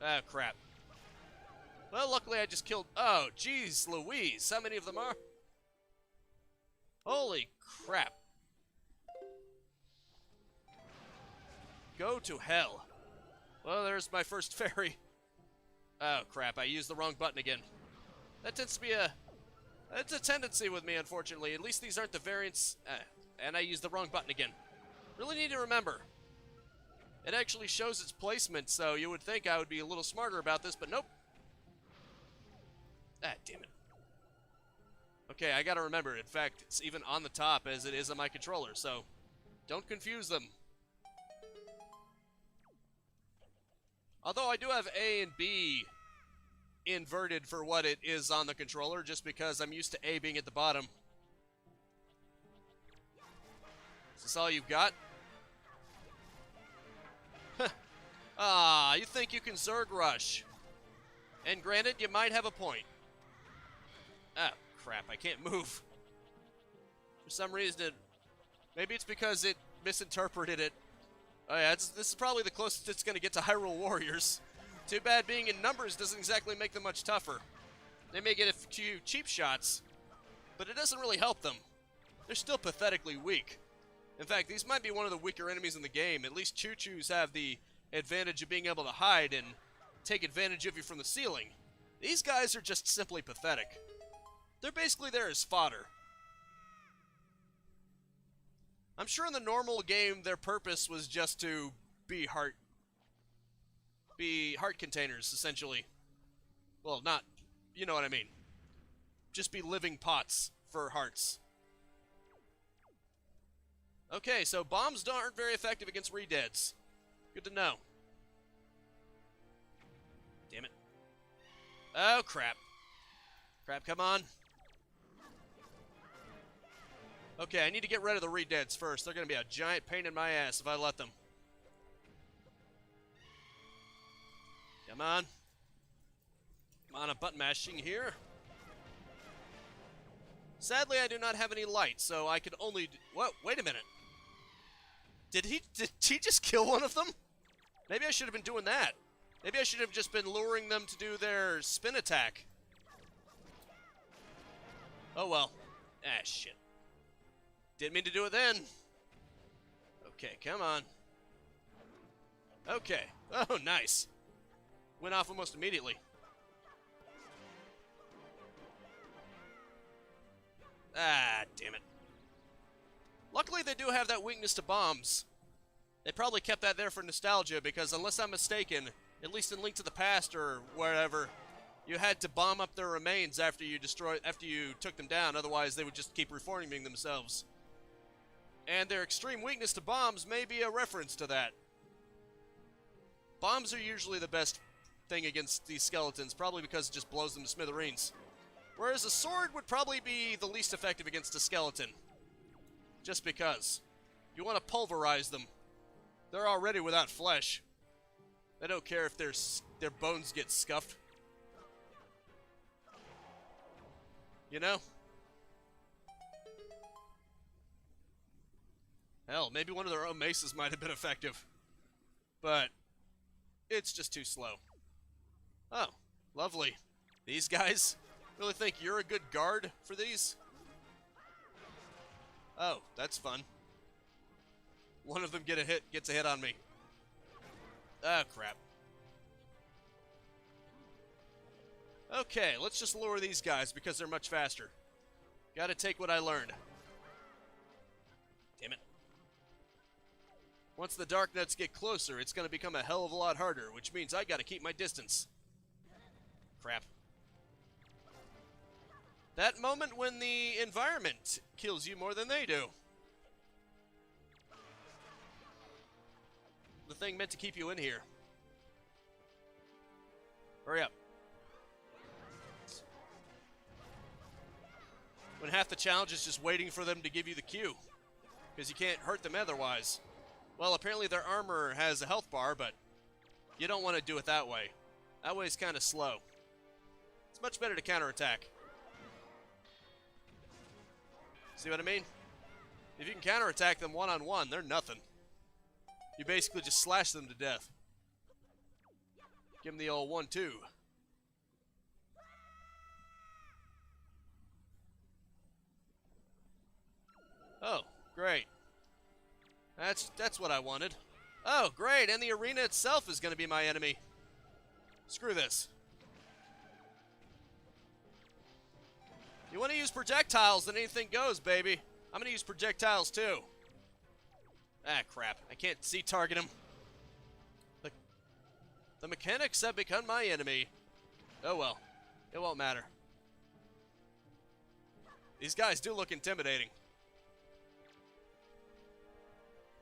Oh, crap. Well, luckily I just killed... Oh, jeez Louise. How many of them are? Holy crap. Go to hell. Well, there's my first fairy. Oh, crap. I used the wrong button again. That tends to be a... It's a tendency with me, unfortunately. At least these aren't the variants. And I used the wrong button again. Really need to remember. It actually shows its placement, so you would think I would be a little smarter about this, but nope. Ah, damn it. Okay, I gotta remember. In fact, it's even on the top as it is on my controller, so don't confuse them. Although I do have A and B inverted for what it is on the controller, just because I'm used to A being at the bottom. Is this all you've got? Ah, you think you can Zerg rush. And granted, you might have a point. Ah, crap, I can't move. For some reason, maybe it's because it misinterpreted it. Oh yeah, this is probably the closest it's going to get to Hyrule Warriors. Too bad being in numbers doesn't exactly make them much tougher. They may get a few cheap shots, but it doesn't really help them. They're still pathetically weak. In fact, these might be one of the weaker enemies in the game. At least Choo-Choos have the advantage of being able to hide and take advantage of you from the ceiling. These guys are just simply pathetic. They're basically there as fodder. I'm sure in the normal game their purpose was just to be heart containers, essentially. Well, not, you know what I mean. Just be living pots for hearts. Okay, so bombs aren't very effective against re-deads. Good to know. Damn it. Oh, crap. Crap, come on. Okay, I need to get rid of the re-deads first. They're going to be a giant pain in my ass if I let them. Come on. Come on, I'm button mashing here. Sadly, I do not have any light, so I could only... Whoa, wait a minute. Did he just kill one of them? Maybe I should have been doing that. Maybe I should have just been luring them to do their spin attack. Oh well. Ah, shit. Didn't mean to do it then. Okay, come on. Okay. Oh, nice. Went off almost immediately. Ah, damn it. Luckily, they do have that weakness to bombs. They probably kept that there for nostalgia, because unless I'm mistaken, at least in Link to the Past or wherever, You had to bomb up their remains after you took them down, otherwise they would just keep reforming themselves. And their extreme weakness to bombs may be a reference to that. Bombs are usually the best thing against these skeletons, probably because it just blows them to smithereens. Whereas a sword would probably be the least effective against a skeleton. Just because. You want to pulverize them. They're already without flesh. They don't care if their bones get scuffed. You know? Hell, maybe one of their own maces might have been effective. But it's just too slow. Oh, lovely. These guys really think you're a good guard for these? Oh, that's fun. One of them gets a hit on me. Oh, crap. Okay, let's just lure these guys because they're much faster. Gotta take what I learned. Damn it. Once the dark nuts get closer, it's gonna become a hell of a lot harder, which means I gotta keep my distance. Crap. That moment when the environment kills you more than they do. The thing meant to keep you in here. Hurry up. When half the challenge is just waiting for them to give you the cue. Because you can't hurt them otherwise. Well, apparently their armor has a health bar, but you don't want to do it that way. That way is kind of slow. It's much better to counterattack. See what I mean? If you can counterattack them one-on-one, they're nothing. You basically just slash them to death. Give them the old 1-2. Oh, great. That's what I wanted. Oh, great, and the arena itself is going to be my enemy. Screw this. You want to use projectiles, then anything goes, baby. I'm going to use projectiles, too. Ah, crap. I can't target him. The mechanics have become my enemy. Oh, well. It won't matter. These guys do look intimidating.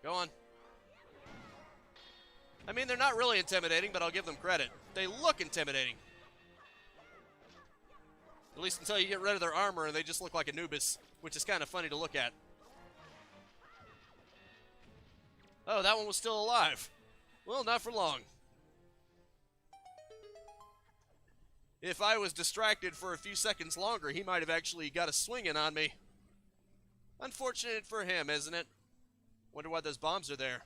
Go on. I mean, they're not really intimidating, but I'll give them credit. They look intimidating. At least until you get rid of their armor and they just look like Anubis, which is kind of funny to look at. Oh, that one was still alive. Well, not for long. If I was distracted for a few seconds longer, he might have actually got a swing in on me. Unfortunate for him, isn't it? Wonder why those bombs are there.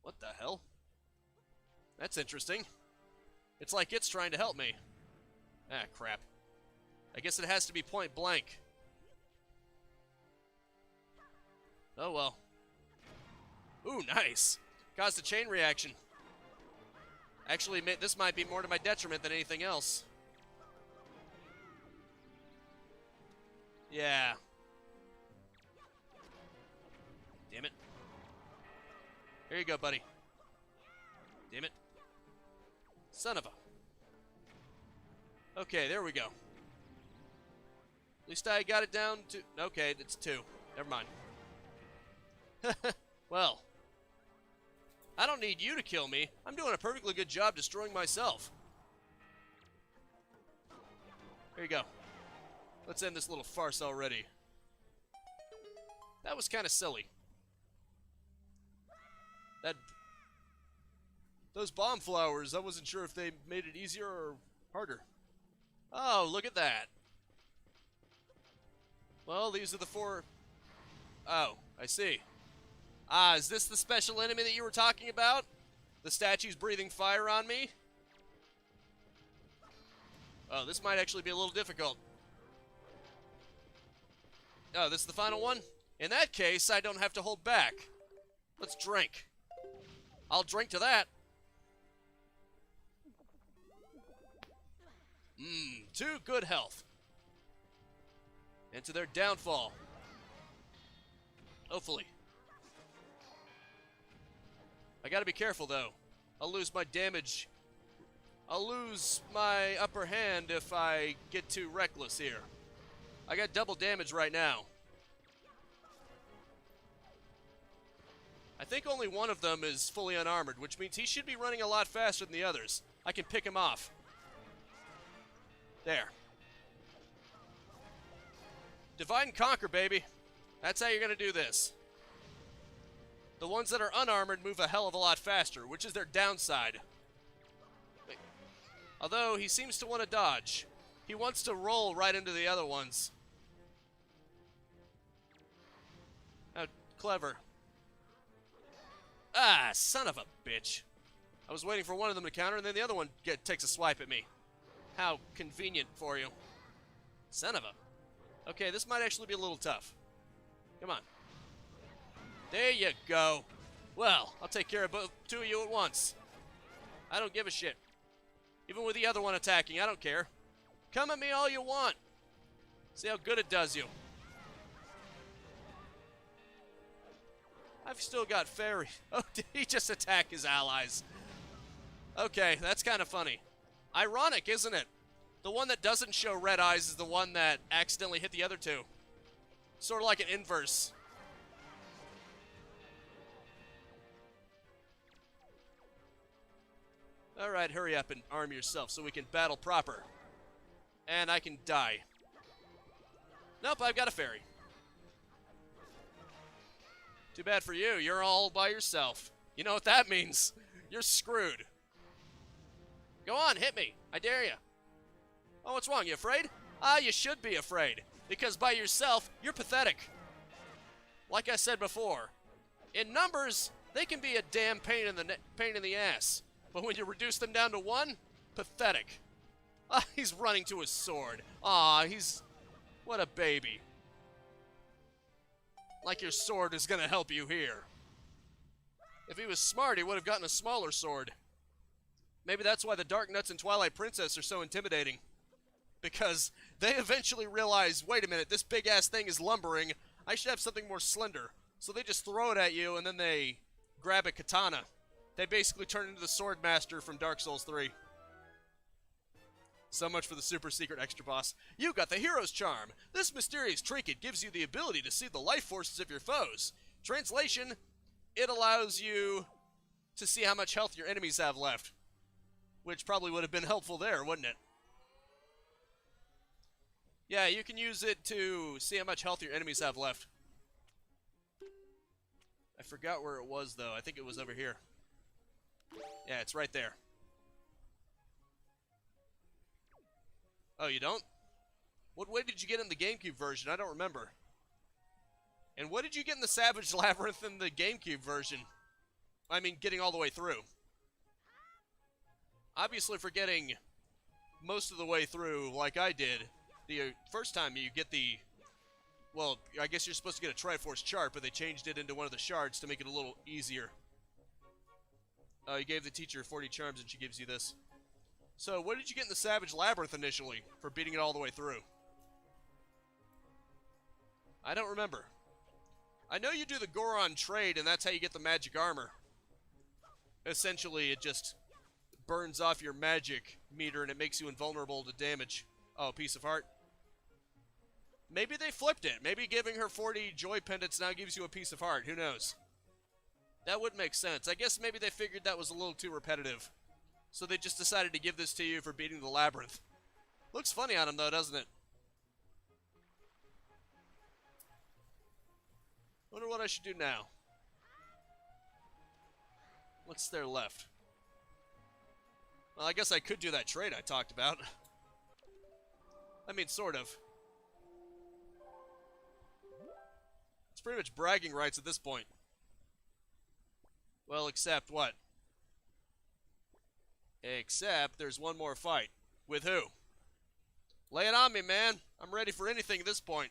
What the hell? That's interesting. It's like it's trying to help me. Ah, crap. I guess it has to be point blank. Oh, well. Ooh, nice. Caused a chain reaction. Actually, this might be more to my detriment than anything else. Yeah. Damn it. Here you go, buddy. Damn it. Son of a... Okay, there we go. At least I got it down to... Okay, it's 2. Never mind. Well. I don't need you to kill me. I'm doing a perfectly good job destroying myself. Here you go. Let's end this little farce already. That was kind of silly. Those bomb flowers, I wasn't sure if they made it easier or harder. Oh, look at that. Well, these are the 4... Oh, I see. Ah, is this the special enemy that you were talking about? The statue's breathing fire on me? Oh, this might actually be a little difficult. Oh, this is the final one? In that case, I don't have to hold back. Let's drink. I'll drink to that. 2 good health. And to their downfall. Hopefully. I gotta be careful, though. I'll lose my damage. I'll lose my upper hand if I get too reckless here. I got double damage right now. I think only one of them is fully unarmored, which means he should be running a lot faster than the others. I can pick him off. There. Divide and conquer, baby. That's how you're going to do this. The ones that are unarmored move a hell of a lot faster, which is their downside. Although, he seems to want to dodge. He wants to roll right into the other ones. How clever. Ah, son of a bitch. I was waiting for one of them to counter, and then the other one takes a swipe at me. How convenient for you. Son of a... Okay, this might actually be a little tough. Come on. There you go. Well, I'll take care of two of you at once. I don't give a shit. Even with the other one attacking, I don't care. Come at me all you want. See how good it does you. I've still got fairy. Oh, did he just attack his allies? Okay, that's kind of funny. Ironic, isn't it? The one that doesn't show red eyes is the one that accidentally hit the other two. Sort of like an inverse. Alright, hurry up and arm yourself so we can battle proper. And I can die. Nope, I've got a fairy. Too bad for you, you're all by yourself. You know what that means. You're screwed. Go on, hit me. I dare you. Oh, what's wrong? You afraid? Ah, you should be afraid. Because by yourself, you're pathetic. Like I said before, in numbers, they can be a damn pain in the ass. But when you reduce them down to one, pathetic. Ah, he's running to his sword. Ah, what a baby. Like your sword is gonna help you here. If he was smart, he would have gotten a smaller sword. Maybe that's why the Dark Nuts and Twilight Princess are so intimidating. Because they eventually realize, wait a minute, this big-ass thing is lumbering. I should have something more slender. So they just throw it at you, and then they grab a katana. They basically turn into the Sword Master from Dark Souls 3. So much for the super secret extra boss. You got the Hero's Charm. This mysterious trinket gives you the ability to see the life forces of your foes. Translation, it allows you to see how much health your enemies have left. Which probably would have been helpful there, wouldn't it? Yeah, you can use it to see how much health your enemies have left. I forgot where it was, though. I think it was over here. Yeah, it's right there. Oh, you don't? What way did you get in the GameCube version? I don't remember. And what did you get in the Savage Labyrinth in the GameCube version? I mean, getting all the way through. Obviously, for getting most of the way through, like I did, the first time you get the... Well, I guess you're supposed to get a Triforce chart, but they changed it into one of the shards to make it a little easier. You gave the teacher 40 charms and she gives you this. So, what did you get in the Savage Labyrinth initially for beating it all the way through? I don't remember. I know you do the Goron trade and that's how you get the magic armor. Essentially, it just burns off your magic meter and it makes you invulnerable to damage. Oh, piece of heart. Maybe they flipped it. Maybe giving her 40 joy pendants now gives you a piece of heart. Who knows? That would make sense. I guess maybe they figured that was a little too repetitive. So they just decided to give this to you for beating the labyrinth. Looks funny on him, though, doesn't it? Wonder what I should do now. What's there left? Well, I guess I could do that trade I talked about. I mean, sort of. It's pretty much bragging rights at this point. Well, except what? Except there's one more fight. With who? Lay it on me, man. I'm ready for anything at this point.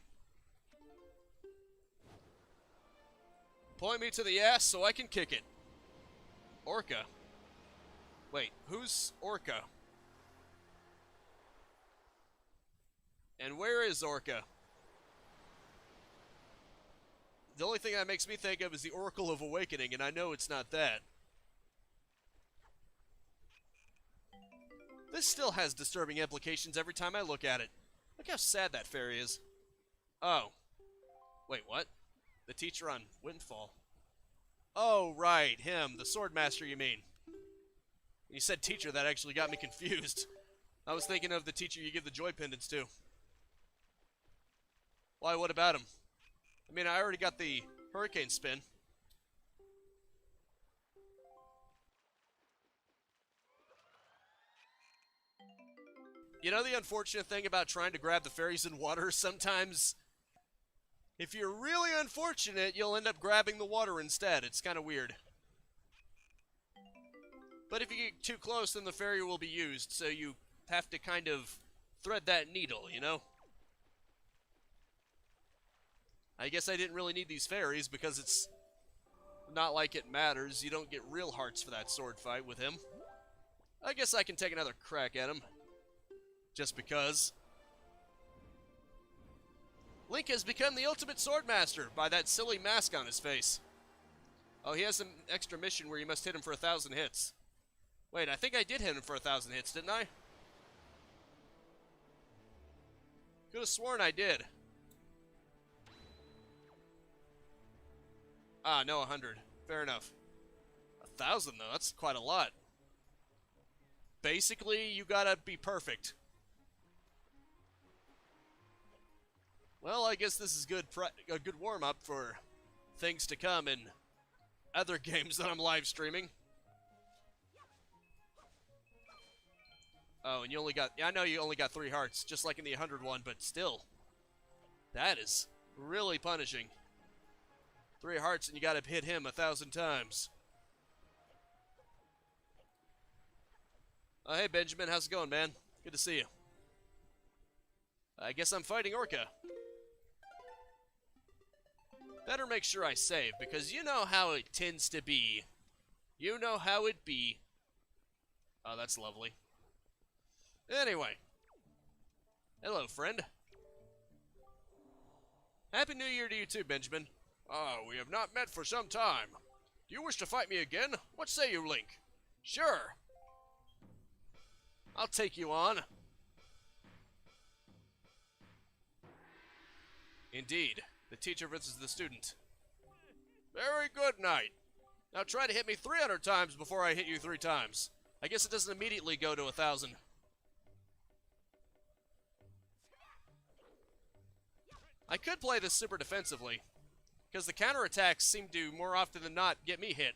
Point me to the ass so I can kick it. Orca. Wait, who's Orca? And where is Orca? The only thing that makes me think of is the Oracle of Awakening, and I know it's not that. This still has disturbing implications every time I look at it. Look how sad that fairy is. Oh. Wait, what? The teacher on Windfall. Oh, right, him, the sword master, you mean. When you said teacher, that actually got me confused. I was thinking of the teacher you give the joy pendants to. Why, what about him? I mean, I already got the hurricane spin. You know the unfortunate thing about trying to grab the fairies in water? Sometimes, if you're really unfortunate, you'll end up grabbing the water instead. It's kind of weird. But if you get too close, then the fairy will be used, so you have to kind of thread that needle, you know? I guess I didn't really need these fairies because it's not like it matters. You don't get real hearts for that sword fight with him. I guess I can take another crack at him. Just because. Link has become the ultimate swordmaster by that silly mask on his face. Oh, he has some extra mission where you must hit him for 1,000 hits. Wait, I think I did hit him for 1,000 hits, didn't I? Could have sworn I did. Ah, no, 100. Fair enough. 1,000, though, that's quite a lot. Basically, you gotta be perfect. Well, I guess this is a good warm-up for things to come in other games that I'm live streaming. Oh, and you only got... Yeah, I know you only got 3 hearts, just like in the 100 one, but still. That is really punishing. 3 hearts and you gotta hit him 1,000 times. Oh, hey, Benjamin. How's it going, man? Good to see you. I guess I'm fighting Orca. Better make sure I save, because you know how it tends to be. You know how it be. Oh, that's lovely. Anyway. Hello, friend. Happy New Year to you too, Benjamin. Ah, we have not met for some time. Do you wish to fight me again? What say you, Link? Sure. I'll take you on. Indeed. The teacher versus the student. Very good, Knight. Now try to hit me 300 times before I hit you 3 times. I guess it doesn't immediately go to 1,000. I could play this super defensively, because the counterattacks seem to, more often than not, get me hit.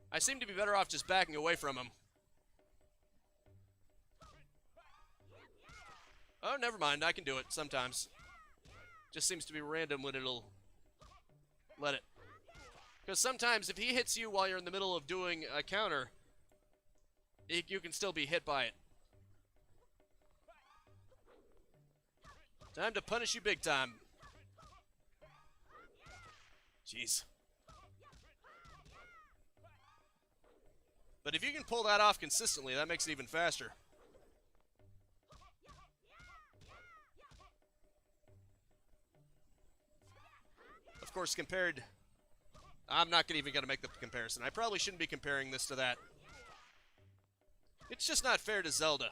I seem to be better off just backing away from him. Oh, never mind. I can do it sometimes. Just seems to be random when it'll let it. Because sometimes if he hits you while you're in the middle of doing a counter, you can still be hit by it. Time to punish you big time. Jeez. But if you can pull that off consistently, that makes it even faster. Of course, compared... I'm not even going to make the comparison. I probably shouldn't be comparing this to that. It's just not fair to Zelda.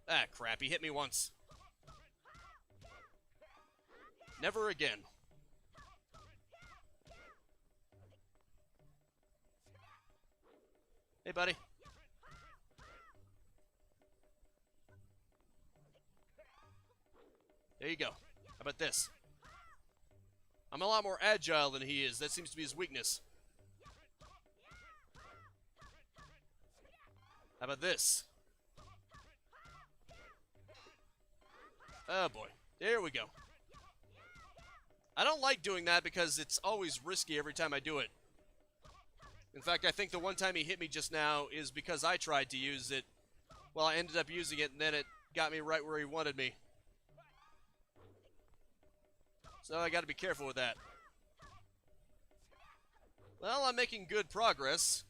Ah, crap. He hit me once. Never again. Hey, buddy. There you go. How about this? I'm a lot more agile than he is. That seems to be his weakness. How about this? Oh, boy. There we go. I don't like doing that because it's always risky every time I do it. In fact, I think the one time he hit me just now is because I tried to use it. Well, I ended up using it, and then it got me right where he wanted me. So I got to be careful with that. Well, I'm making good progress.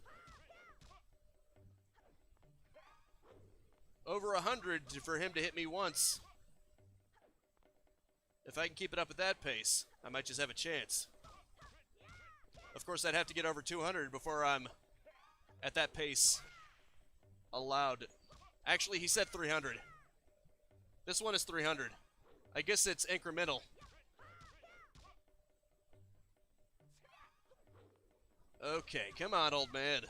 Over 100 for him to hit me once. If I can keep it up at that pace, I might just have a chance. Of course, I'd have to get over 200 before I'm at that pace allowed. Actually, he said 300. This one is 300. I guess it's incremental. Okay, come on, old man.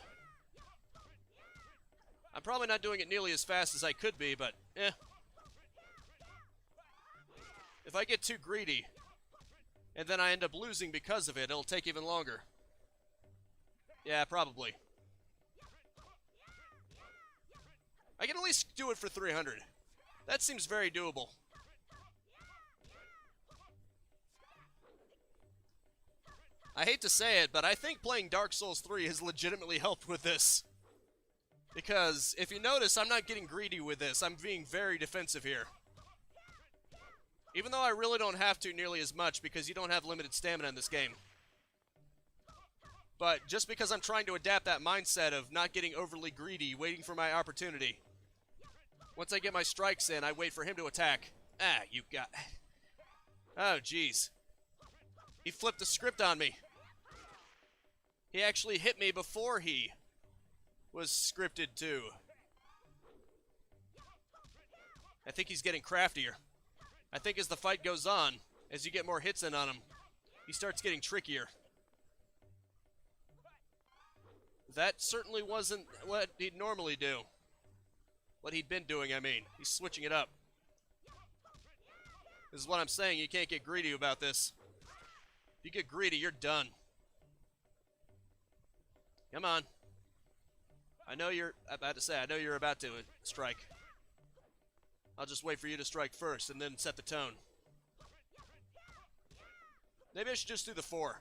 I'm probably not doing it nearly as fast as I could be, but if I get too greedy, and then I end up losing because of it, it'll take even longer. Yeah, probably. I can at least do it for 300. That seems very doable. I hate to say it, but I think playing Dark Souls 3 has legitimately helped with this. Because, if you notice, I'm not getting greedy with this. I'm being very defensive here. Even though I really don't have to nearly as much because you don't have limited stamina in this game. But just because I'm trying to adapt that mindset of not getting overly greedy, waiting for my opportunity. Once I get my strikes in, I wait for him to attack. Ah, you got... Oh, jeez. He flipped the script on me. He actually hit me before he was scripted to. I think he's getting craftier. I think as the fight goes on, as you get more hits in on him, he starts getting trickier. That certainly wasn't what he'd normally do. What he'd been doing, I mean. He's switching it up. This is what I'm saying, you can't get greedy about this. If you get greedy, you're done. Come on. I know you're about to say, I know you're about to strike. I'll just wait for you to strike first and then set the tone. Maybe I should just do the 4.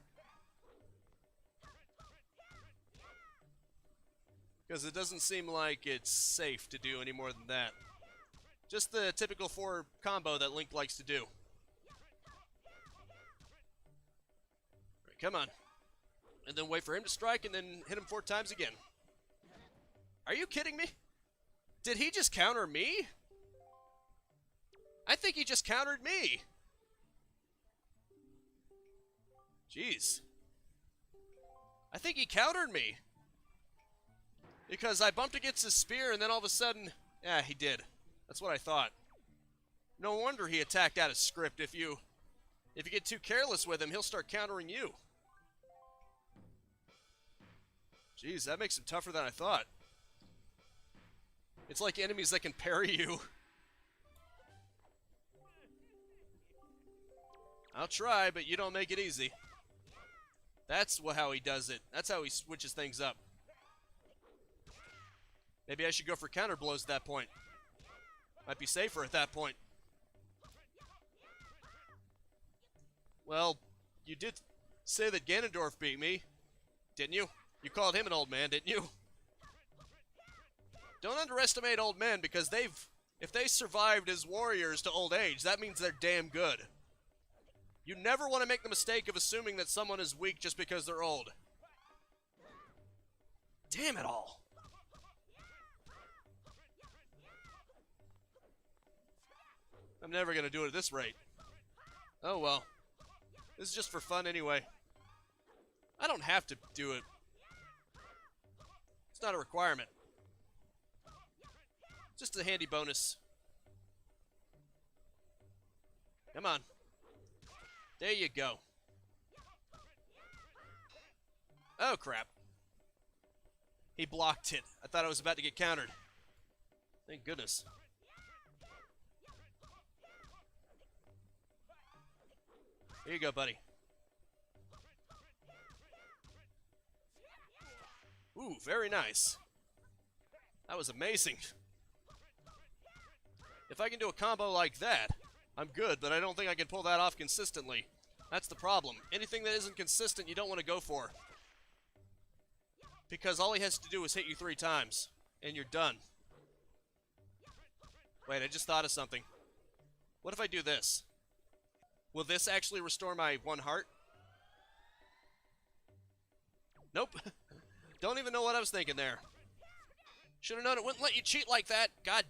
Because it doesn't seem like it's safe to do any more than that. Just the typical 4 combo that Link likes to do. Right, come on. And then wait for him to strike and then hit him 4 times again. Are you kidding me? Did he just counter me? I think he just countered me. Jeez. I think he countered me. Because I bumped against his spear and then all of a sudden... Yeah, he did. That's what I thought. No wonder he attacked out of script. If you get too careless with him, he'll start countering you. Jeez, that makes him tougher than I thought. It's like enemies that can parry you. I'll try, but you don't make it easy. That's how he does it. That's how he switches things up. Maybe I should go for counter blows at that point. Might be safer at that point. Well, you did say that Ganondorf beat me, didn't you? You called him an old man, didn't you? Don't underestimate old men, because if they survived as warriors to old age, that means they're damn good. You never want to make the mistake of assuming that someone is weak just because they're old. Damn it all. I'm never going to do it at this rate. Oh well. This is just for fun anyway. I don't have to do it. It's not a requirement. Just a handy bonus. Come on. There you go. Oh, crap. He blocked it. I thought I was about to get countered. Thank goodness. Here you go, buddy. Ooh, very nice. That was amazing. If I can do a combo like that, I'm good, but I don't think I can pull that off consistently. That's the problem. Anything that isn't consistent, you don't want to go for. Because all he has to do is hit you 3 times, and you're done. Wait, I just thought of something. What if I do this? Will this actually restore my 1 heart? Nope. Don't even know what I was thinking there. Should have known it wouldn't let you cheat like that. God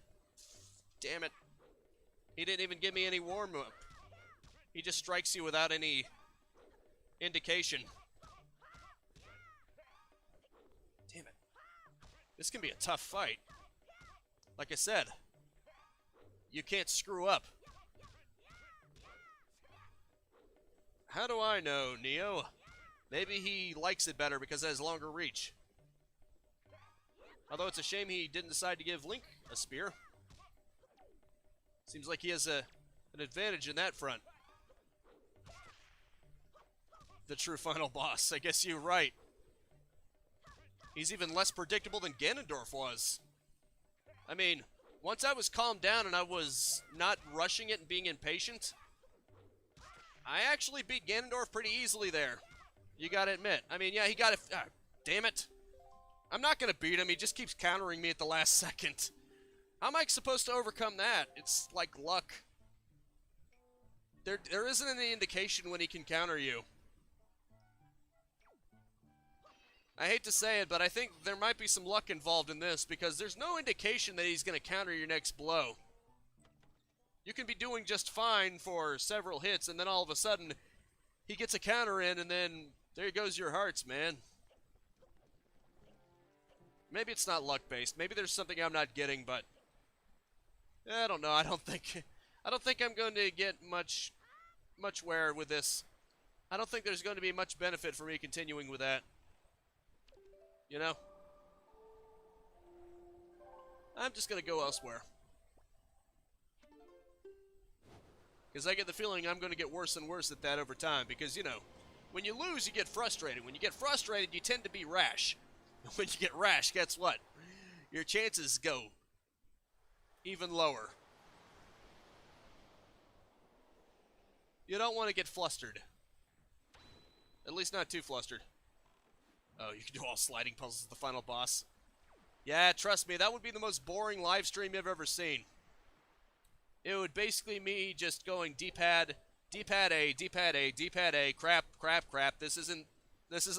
damn it. He didn't even give me any warm-up. He just strikes you without any indication. Damn it. This can be a tough fight. Like I said, you can't screw up. How do I know, Neo? Maybe he likes it better because it has longer reach. Although it's a shame he didn't decide to give Link a spear. Seems like he has an advantage in that front. The true final boss. I guess you're right. He's even less predictable than Ganondorf was. I mean, once I was calmed down and I was not rushing it and being impatient, I actually beat Ganondorf pretty easily there. You gotta admit. I mean, yeah, he got it. Damn it. I'm not gonna beat him. He just keeps countering me at the last second. How am I supposed to overcome that? It's like luck. There isn't any indication when he can counter you. I hate to say it, but I think there might be some luck involved in this because there's no indication that he's going to counter your next blow. You can be doing just fine for several hits, and then all of a sudden, he gets a counter in, and then there goes your hearts, man. Maybe it's not luck-based. Maybe there's something I'm not getting, but I don't know. I don't think I'm going to get much wear with this. I don't think there's going to be much benefit for me continuing with that. You know? I'm just going to go elsewhere. Because I get the feeling I'm going to get worse and worse at that over time. Because, you know, when you lose, you get frustrated. When you get frustrated, you tend to be rash. When you get rash, guess what? Your chances go even lower. You don't want to get flustered. At least not too flustered. Oh, you can do all sliding puzzles at the final boss. Yeah, trust me, that would be the most boring live stream you've ever seen. It would basically me just going D-pad, D-pad A, D-pad A, D-pad A, crap, crap, crap. This isn't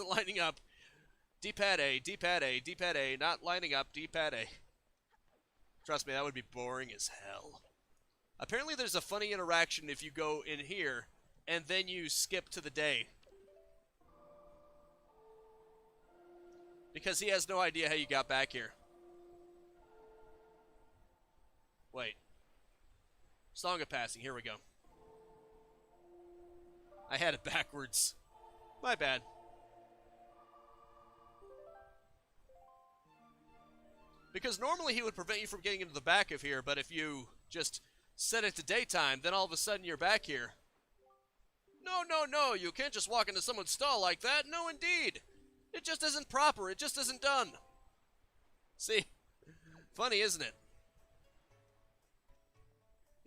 lining up. D-pad A, D-pad A, D-pad A, not lining up, D-pad A. Trust me, that would be boring as hell. Apparently there's a funny interaction if you go in here and then you skip to the day. Because he has no idea how you got back here. Wait. Song of Passing, here we go. I had it backwards. My bad. Because normally he would prevent you from getting into the back of here, but if you just set it to daytime, then all of a sudden you're back here. No, no, no, you can't just walk into someone's stall like that. No, indeed. It just isn't proper. It just isn't done. See? Funny, isn't it?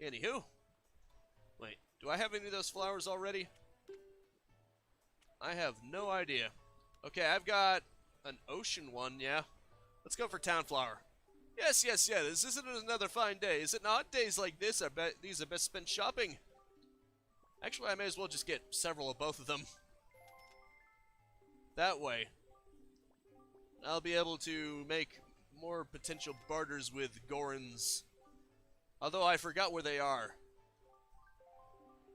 Anywho. Wait, do I have any of those flowers already? I have no idea. Okay, I've got an ocean one, yeah. Let's go for town flower. Yes, yes, yes. This isn't another fine day, is it not? Days like this, I bet these are best spent shopping. Actually, I may as well just get several of both of them. That way, I'll be able to make more potential barters with Gorons. Although I forgot where they are.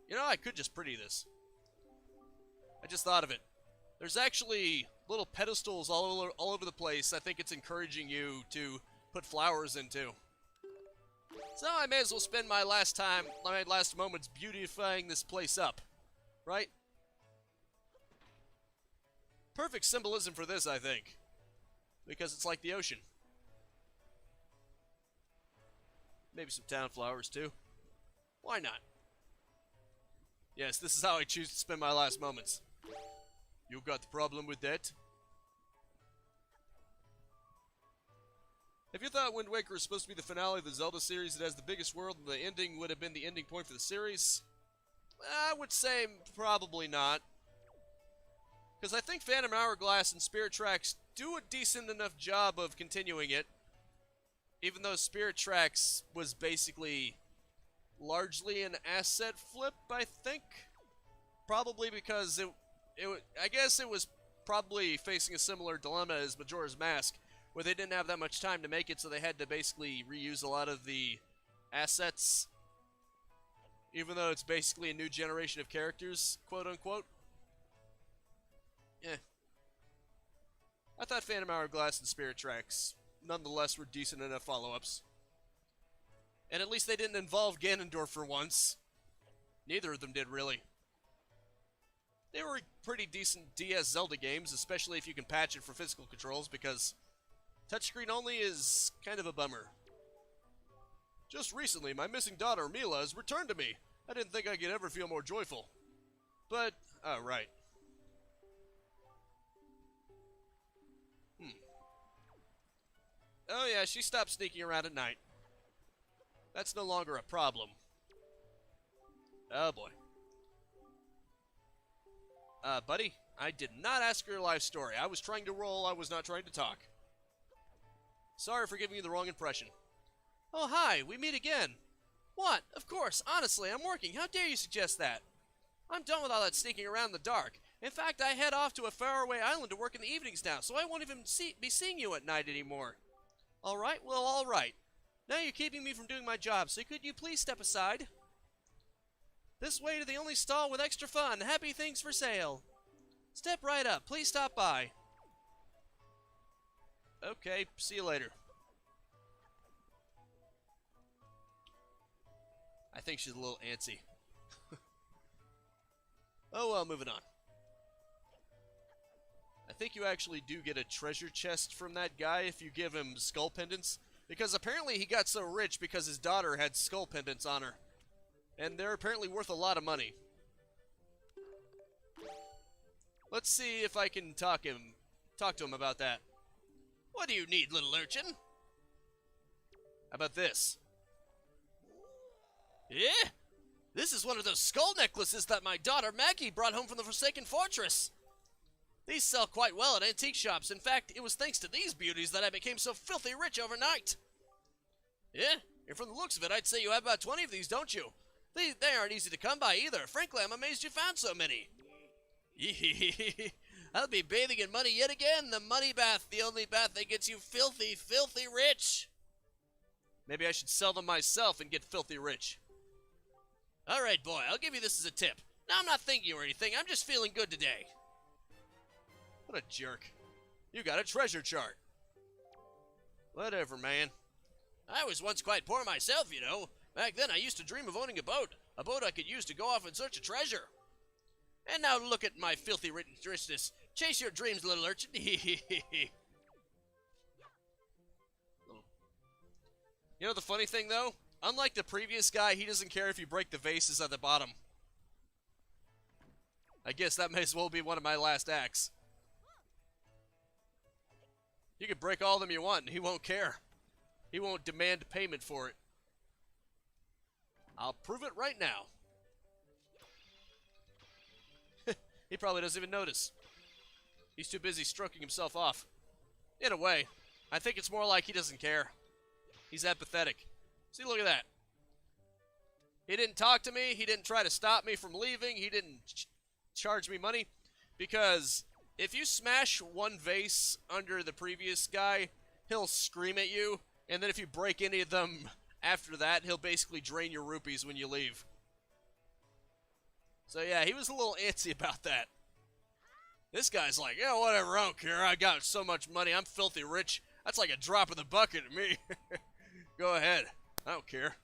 You know, I could just pretty this. I just thought of it. There's actually little pedestals all over the place. I think it's encouraging you to put flowers into. So I may as well spend my last moments beautifying this place up. Right? Perfect symbolism for this, I think. Because it's like the ocean. Maybe some town flowers, too. Why not? Yes, this is how I choose to spend my last moments. You got the problem with that? If you thought Wind Waker was supposed to be the finale of the Zelda series, it has the biggest world, and the ending would have been the ending point for the series, I would say probably not. Because I think Phantom Hourglass and Spirit Tracks do a decent enough job of continuing it. Even though Spirit Tracks was basically largely an asset flip, I think. Probably because I guess it was probably facing a similar dilemma as Majora's Mask, where they didn't have that much time to make it, so they had to basically reuse a lot of the assets. Even though it's basically a new generation of characters, quote-unquote. Yeah. I thought Phantom Hourglass and Spirit Tracks nonetheless were decent enough follow-ups. And at least they didn't involve Ganondorf for once. Neither of them did, really. They were pretty decent DS Zelda games, especially if you can patch it for physical controls, because touchscreen only is kind of a bummer. Just recently, my missing daughter, Mila, has returned to me. I didn't think I could ever feel more joyful. But, oh, right. Oh yeah, she stopped sneaking around at night. That's no longer a problem. Oh boy. Buddy, I did not ask her life story. I was trying to roll, I was not trying to talk. Sorry for giving you the wrong impression. Oh, hi, we meet again. What? Of course, honestly, I'm working. How dare you suggest that? I'm done with all that sneaking around in the dark. In fact, I head off to a faraway island to work in the evenings now, so I won't even be seeing you at night anymore. Alright, well, alright. Now you're keeping me from doing my job, so could you please step aside? This way to the only stall with extra fun. Happy things for sale. Step right up. Please stop by. Okay, see you later. I think she's a little antsy. Oh well, moving on. I think you actually do get a treasure chest from that guy if you give him skull pendants. Because apparently he got so rich because his daughter had skull pendants on her. And they're apparently worth a lot of money. Let's see if I can talk to him about that. What do you need, little urchin? How about this? Yeah? This is one of those skull necklaces that my daughter Maggie brought home from the Forsaken Fortress. These sell quite well at antique shops. In fact, it was thanks to these beauties that I became so filthy rich overnight. Yeah? And from the looks of it, I'd say you have about 20 of these, don't you? They aren't easy to come by either. Frankly, I'm amazed you found so many. I'll be bathing in money yet again. The money bath, the only bath that gets you filthy, filthy rich. Maybe I should sell them myself and get filthy rich. Alright, boy, I'll give you this as a tip. Now, I'm not thanking you or anything. I'm just feeling good today. What a jerk. You got a treasure chart. Whatever, man. I was once quite poor myself, you know. Back then, I used to dream of owning a boat I could use to go off in search of treasure. And now look at my filthy richness. Chase your dreams, little urchin. You know the funny thing, though? Unlike the previous guy, he doesn't care if you break the vases at the bottom. I guess that may as well be one of my last acts. You can break all of them you want, and he won't care. He won't demand payment for it. I'll prove it right now. He probably doesn't even notice. He's too busy stroking himself off. In a way, I think it's more like he doesn't care. He's apathetic. See, look at that. He didn't talk to me. He didn't try to stop me from leaving. He didn't charge me money. Because if you smash one vase under the previous guy, he'll scream at you. And then if you break any of them after that, he'll basically drain your rupees when you leave. So yeah, he was a little antsy about that. This guy's like, yeah, whatever, I don't care. I got so much money. I'm filthy rich. That's like a drop in the bucket to me. Go ahead. I don't care.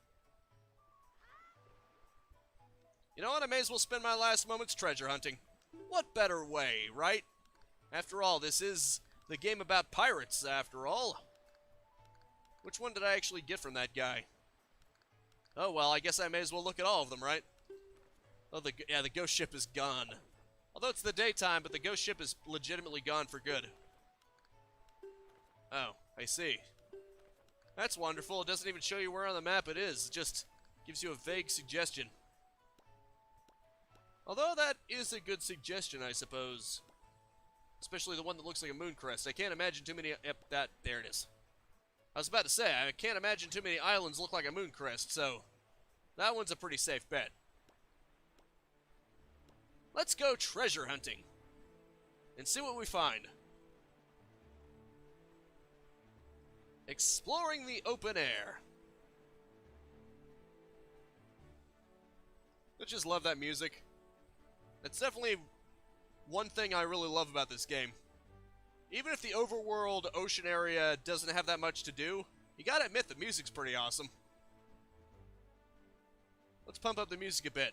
You know what? I may as well spend my last moments treasure hunting. What better way, right? After all, this is the game about pirates, after all. Which one did I actually get from that guy? Oh, well, I guess I may as well look at all of them, right? Oh, the ghost ship is gone. Although it's the daytime, but the ghost ship is legitimately gone for good. Oh, I see. That's wonderful. It doesn't even show you where on the map it is. It just gives you a vague suggestion. Although that is a good suggestion, I suppose. Especially the one that looks like a moon crest. I can't imagine too many... Yep, there it is. I was about to say, I can't imagine too many islands look like a moon crest, so that one's a pretty safe bet. Let's go treasure hunting and see what we find. Exploring the open air. I just love that music. That's definitely one thing I really love about this game. Even if the overworld ocean area doesn't have that much to do, you gotta admit the music's pretty awesome. Let's pump up the music a bit.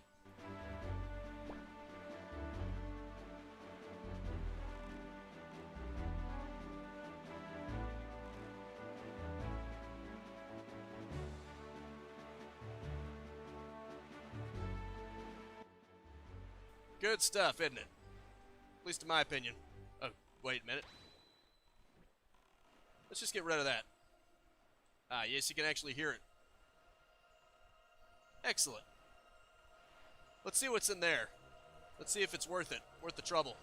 Good stuff, isn't it? At least in my opinion. Oh, wait a minute. Let's just get rid of that. Ah, yes, you can actually hear it. Excellent. Let's see what's in there. Let's see if it's worth it. Worth the trouble.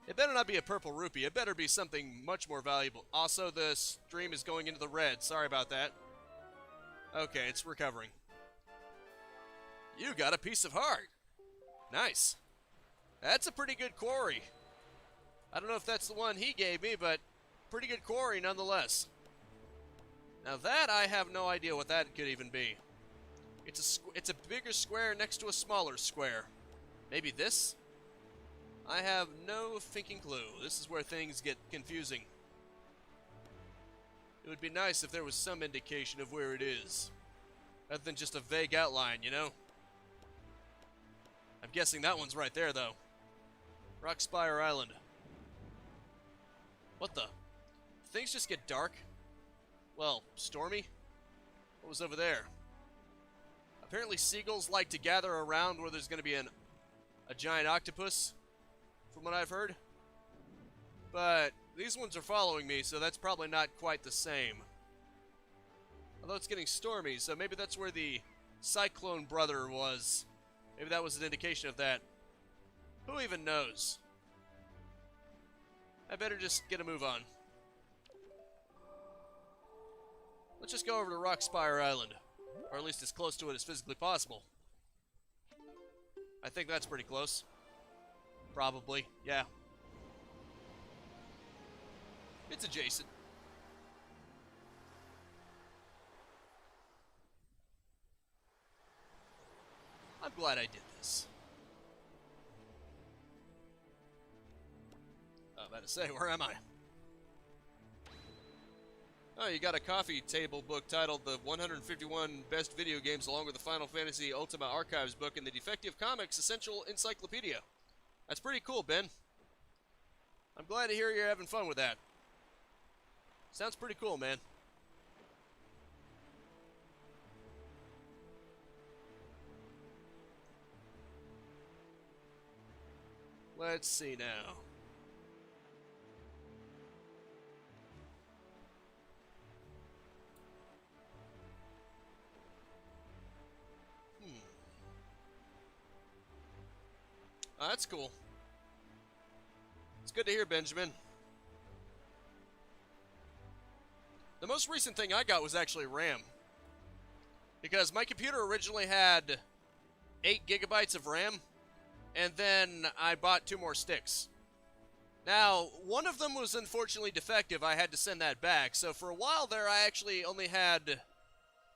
It better not be a purple rupee. It better be something much more valuable. Also, the stream is going into the red. Sorry about that. Okay, it's recovering. You got a piece of heart. Nice. That's a pretty good quarry. I don't know if that's the one he gave me, but pretty good quarry nonetheless. Now that I have no idea what that could even be. It's a bigger square next to a smaller square. Maybe this? I have no thinking clue. This is where things get confusing. It would be nice if there was some indication of where it is, rather than just a vague outline, you know? I'm guessing that one's right there, though. Rockspire Island. What the? Things just get dark? Well, stormy? What was over there? Apparently seagulls like to gather around where there's going to be a giant octopus, from what I've heard. But these ones are following me, so that's probably not quite the same. Although it's getting stormy, so maybe that's where the Cyclone Brother was. Maybe that was an indication of that. Who even knows? I better just get a move on. Let's just go over to Rockspire Island. Or at least as close to it as physically possible. I think that's pretty close. Probably, yeah. It's adjacent. I'm glad I did this. I'm about to say, where am I? Oh, you got a coffee table book titled The 151 Best Video Games along with the Final Fantasy Ultima Archives book and the Defective Comics Essential Encyclopedia. That's pretty cool, Ben. I'm glad to hear you're having fun with that. Sounds pretty cool, man. Let's see now. Oh, that's cool. It's good to hear, Benjamin. The most recent thing I got was actually RAM. Because my computer originally had 8 gigabytes of RAM, and then I bought 2 more sticks. Now, one of them was unfortunately defective. I had to send that back. So for a while there, I actually only had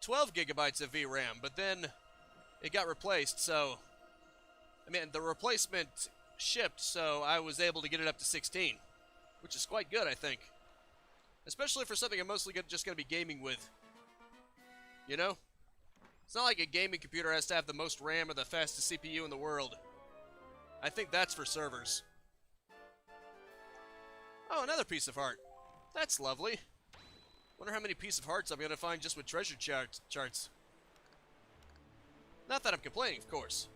12 gigabytes of VRAM, but then it got replaced, so... I mean, the replacement shipped, so I was able to get it up to 16, which is quite good, I think. Especially for something I'm mostly just going to be gaming with. You know? It's not like a gaming computer has to have the most RAM or the fastest CPU in the world. I think that's for servers. Oh, another piece of heart. That's lovely. Wonder how many piece of hearts I'm going to find just with treasure charts. Not that I'm complaining, of course.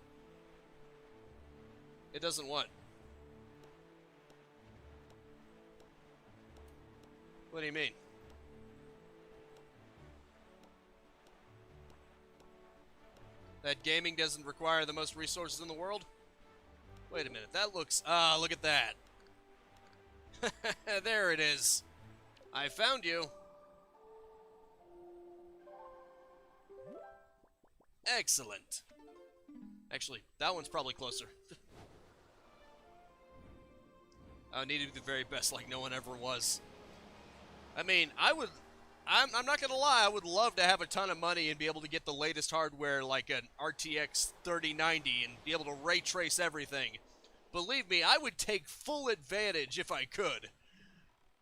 It doesn't what? What do you mean? That gaming doesn't require the most resources in the world? Wait a minute, that looks... Ah, look at that. There it is. I found you. Excellent. Actually, that one's probably closer. I need to be the very best like no one ever was. I mean, I'm not gonna lie, I would love to have a ton of money and be able to get the latest hardware like an RTX 3090 and be able to ray trace everything. Believe me, I would take full advantage if I could.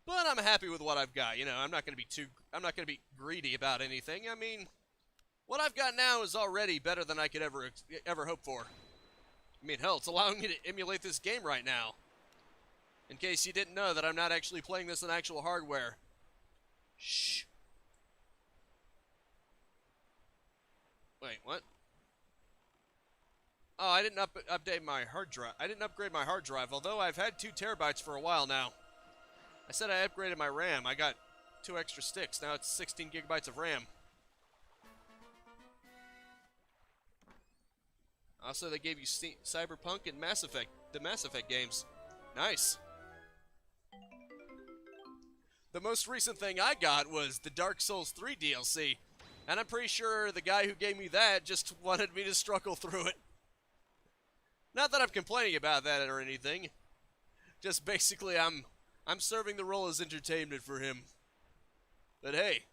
But I'm happy with what I've got. You know, I'm not going to be greedy about anything. I mean, what I've got now is already better than I could ever hope for. I mean, hell, it's allowing me to emulate this game right now. In case you didn't know that I'm not actually playing this on actual hardware. Shh. Wait, what? Oh, I didn't update my hard drive. I didn't upgrade my hard drive, although I've had 2 terabytes for a while now. I said I upgraded my RAM. I got 2 extra sticks. Now it's 16 gigabytes of RAM. Also, they gave you Cyberpunk and Mass Effect, the Mass Effect games. Nice. The most recent thing I got was the Dark Souls 3 DLC. And I'm pretty sure the guy who gave me that just wanted me to struggle through it. Not that I'm complaining about that or anything. Just basically I'm serving the role as entertainment for him. But hey,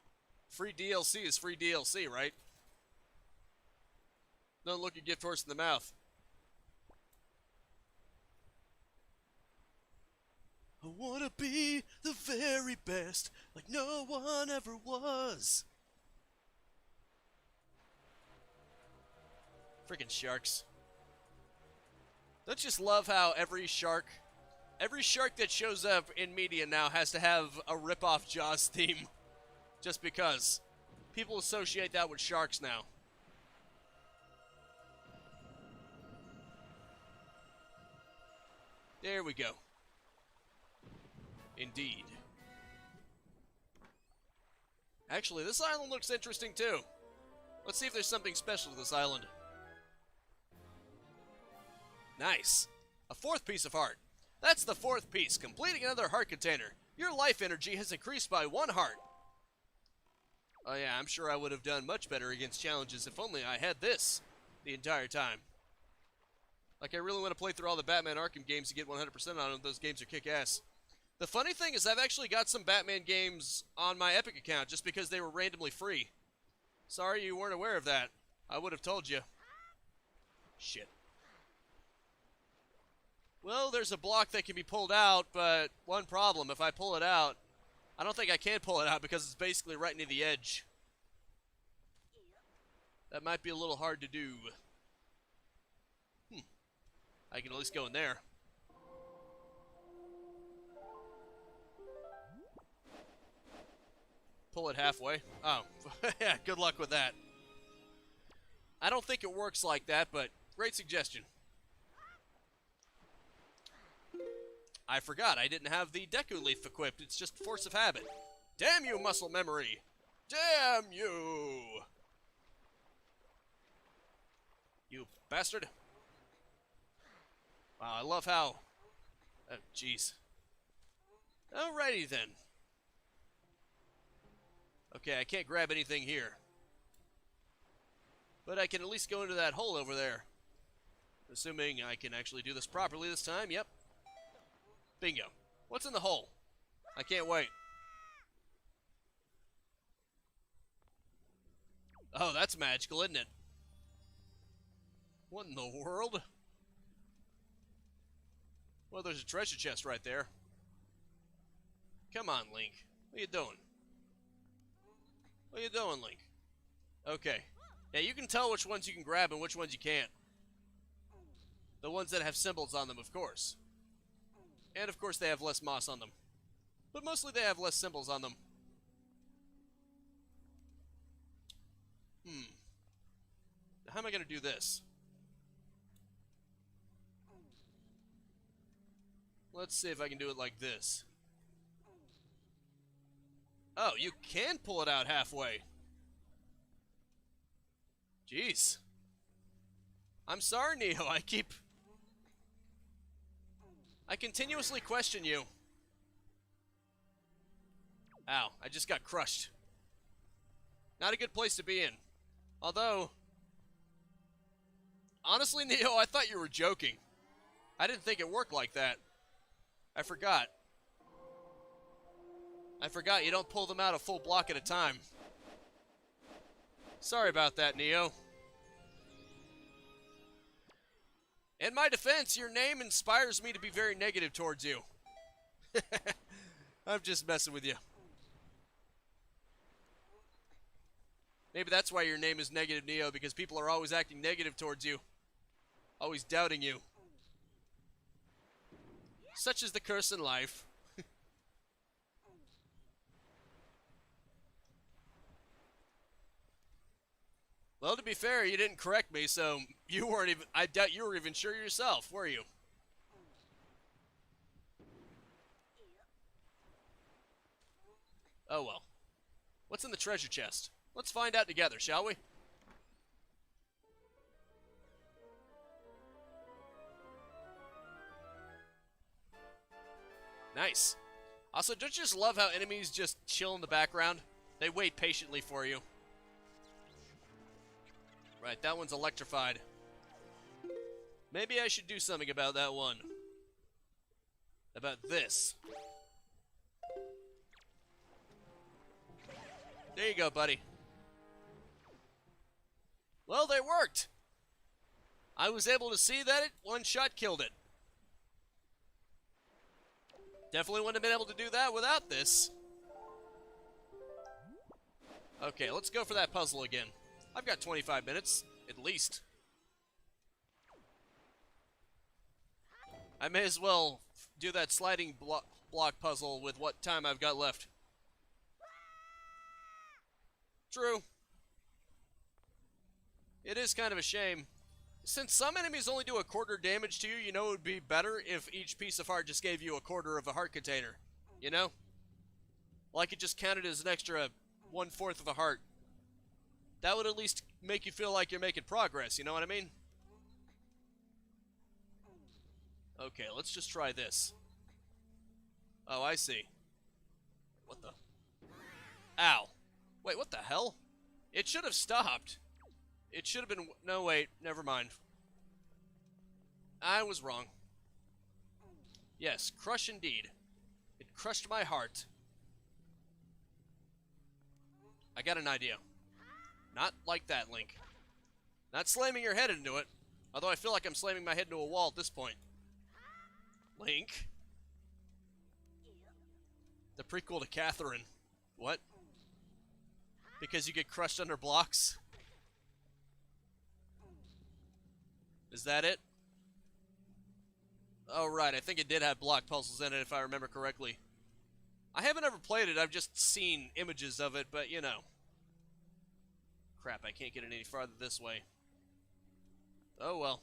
free DLC is free DLC, right? Don't look a gift horse in the mouth. I wanna be the very best, like no one ever was. Freaking sharks. Don't you just love how every shark that shows up in media now has to have a rip-off Jaws theme? Just because. People associate that with sharks now. There we go. Indeed. Actually, this island looks interesting too. Let's see if there's something special to this island. Nice. A 4th piece of heart. That's the 4th piece, completing another heart container. Your life energy has increased by 1 heart. Oh yeah, I'm sure I would have done much better against challenges if only I had this the entire time. Like, I really want to play through all the Batman Arkham games to get 100% on them. Those games are kick-ass. The funny thing is I've actually got some Batman games on my Epic account just because they were randomly free. Sorry you weren't aware of that. I would have told you. Shit. Well, there's a block that can be pulled out, but one problem. If I pull it out, I don't think I can pull it out because it's basically right near the edge. That might be a little hard to do. I can at least go in there. Pull it halfway. Oh, yeah, good luck with that. I don't think it works like that, but great suggestion. I forgot, I didn't have the Deku Leaf equipped. It's just force of habit. Damn you, muscle memory! Damn you! You bastard! Wow, I love how... Oh, jeez. Alrighty then. Okay, I can't grab anything here. But I can at least go into that hole over there. Assuming I can actually do this properly this time, yep. Bingo. What's in the hole? I can't wait. Oh, that's magical, isn't it? What in the world? Well, there's a treasure chest right there. Come on, Link. What are you doing? What are you doing, Link? Okay. Yeah, you can tell which ones you can grab and which ones you can't. The ones that have symbols on them, of course. And, of course, they have less moss on them. But mostly they have less symbols on them. How am I going to do this? Let's see if I can do it like this. Oh, you can pull it out halfway. Jeez. I'm sorry, Neo. I continuously question you. Ow, I just got crushed. Not a good place to be in. Although, honestly, Neo, I thought you were joking. I didn't think it worked like that. I forgot. You don't pull them out a full block at a time. Sorry about that, Neo. In my defense, your name inspires me to be very negative towards you. I'm just messing with you. Maybe that's why your name is Negative Neo, because people are always acting negative towards you. Always doubting you. Such is the curse in life. Well, to be fair, you didn't correct me, so you weren't even... I doubt you were even sure yourself, were you? Oh well. What's in the treasure chest? Let's find out together, shall we? Nice. Also, don't you just love how enemies just chill in the background? They wait patiently for you. Right, that one's electrified. Maybe I should do something about that one. About this. There you go, buddy. Well, they worked. I was able to see that it one shot killed it. Definitely wouldn't have been able to do that without this. Okay, let's go for that puzzle again. I've got 25 minutes, at least. I may as well do that sliding block puzzle with what time I've got left. True. It is kind of a shame. Since some enemies only do a quarter damage to you, you know it would be better if each piece of heart just gave you a quarter of a heart container. You know? Like it just counted as an extra 1/4 of a heart. That would at least make you feel like you're making progress, you know what I mean? Okay, let's just try this. Oh, I see. What the? Ow. Wait, what the hell? It should have stopped. It should have been... No, wait. Never mind. I was wrong. Yes, crush indeed. It crushed my heart. I got an idea. Not like that, Link. Not slamming your head into it. Although I feel like I'm slamming my head into a wall at this point. Link. The prequel to Catherine. What? Because you get crushed under blocks? Is that it? Oh, right. I think it did have block puzzles in it, if I remember correctly. I haven't ever played it. I've just seen images of it, but, you know. Crap, I can't get it any farther this way. Oh, well.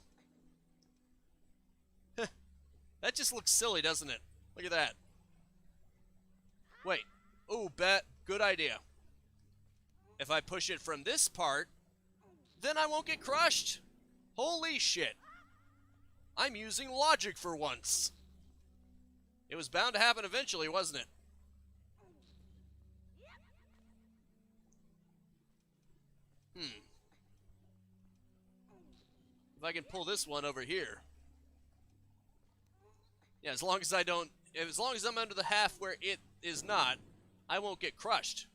That just looks silly, doesn't it? Look at that. Wait. Ooh, good idea. If I push it from this part, then I won't get crushed. Holy shit. I'm using logic for once. It was bound to happen eventually, wasn't it? If I can pull this one over here. Yeah, as long as I'm under the half where it is not, I won't get crushed.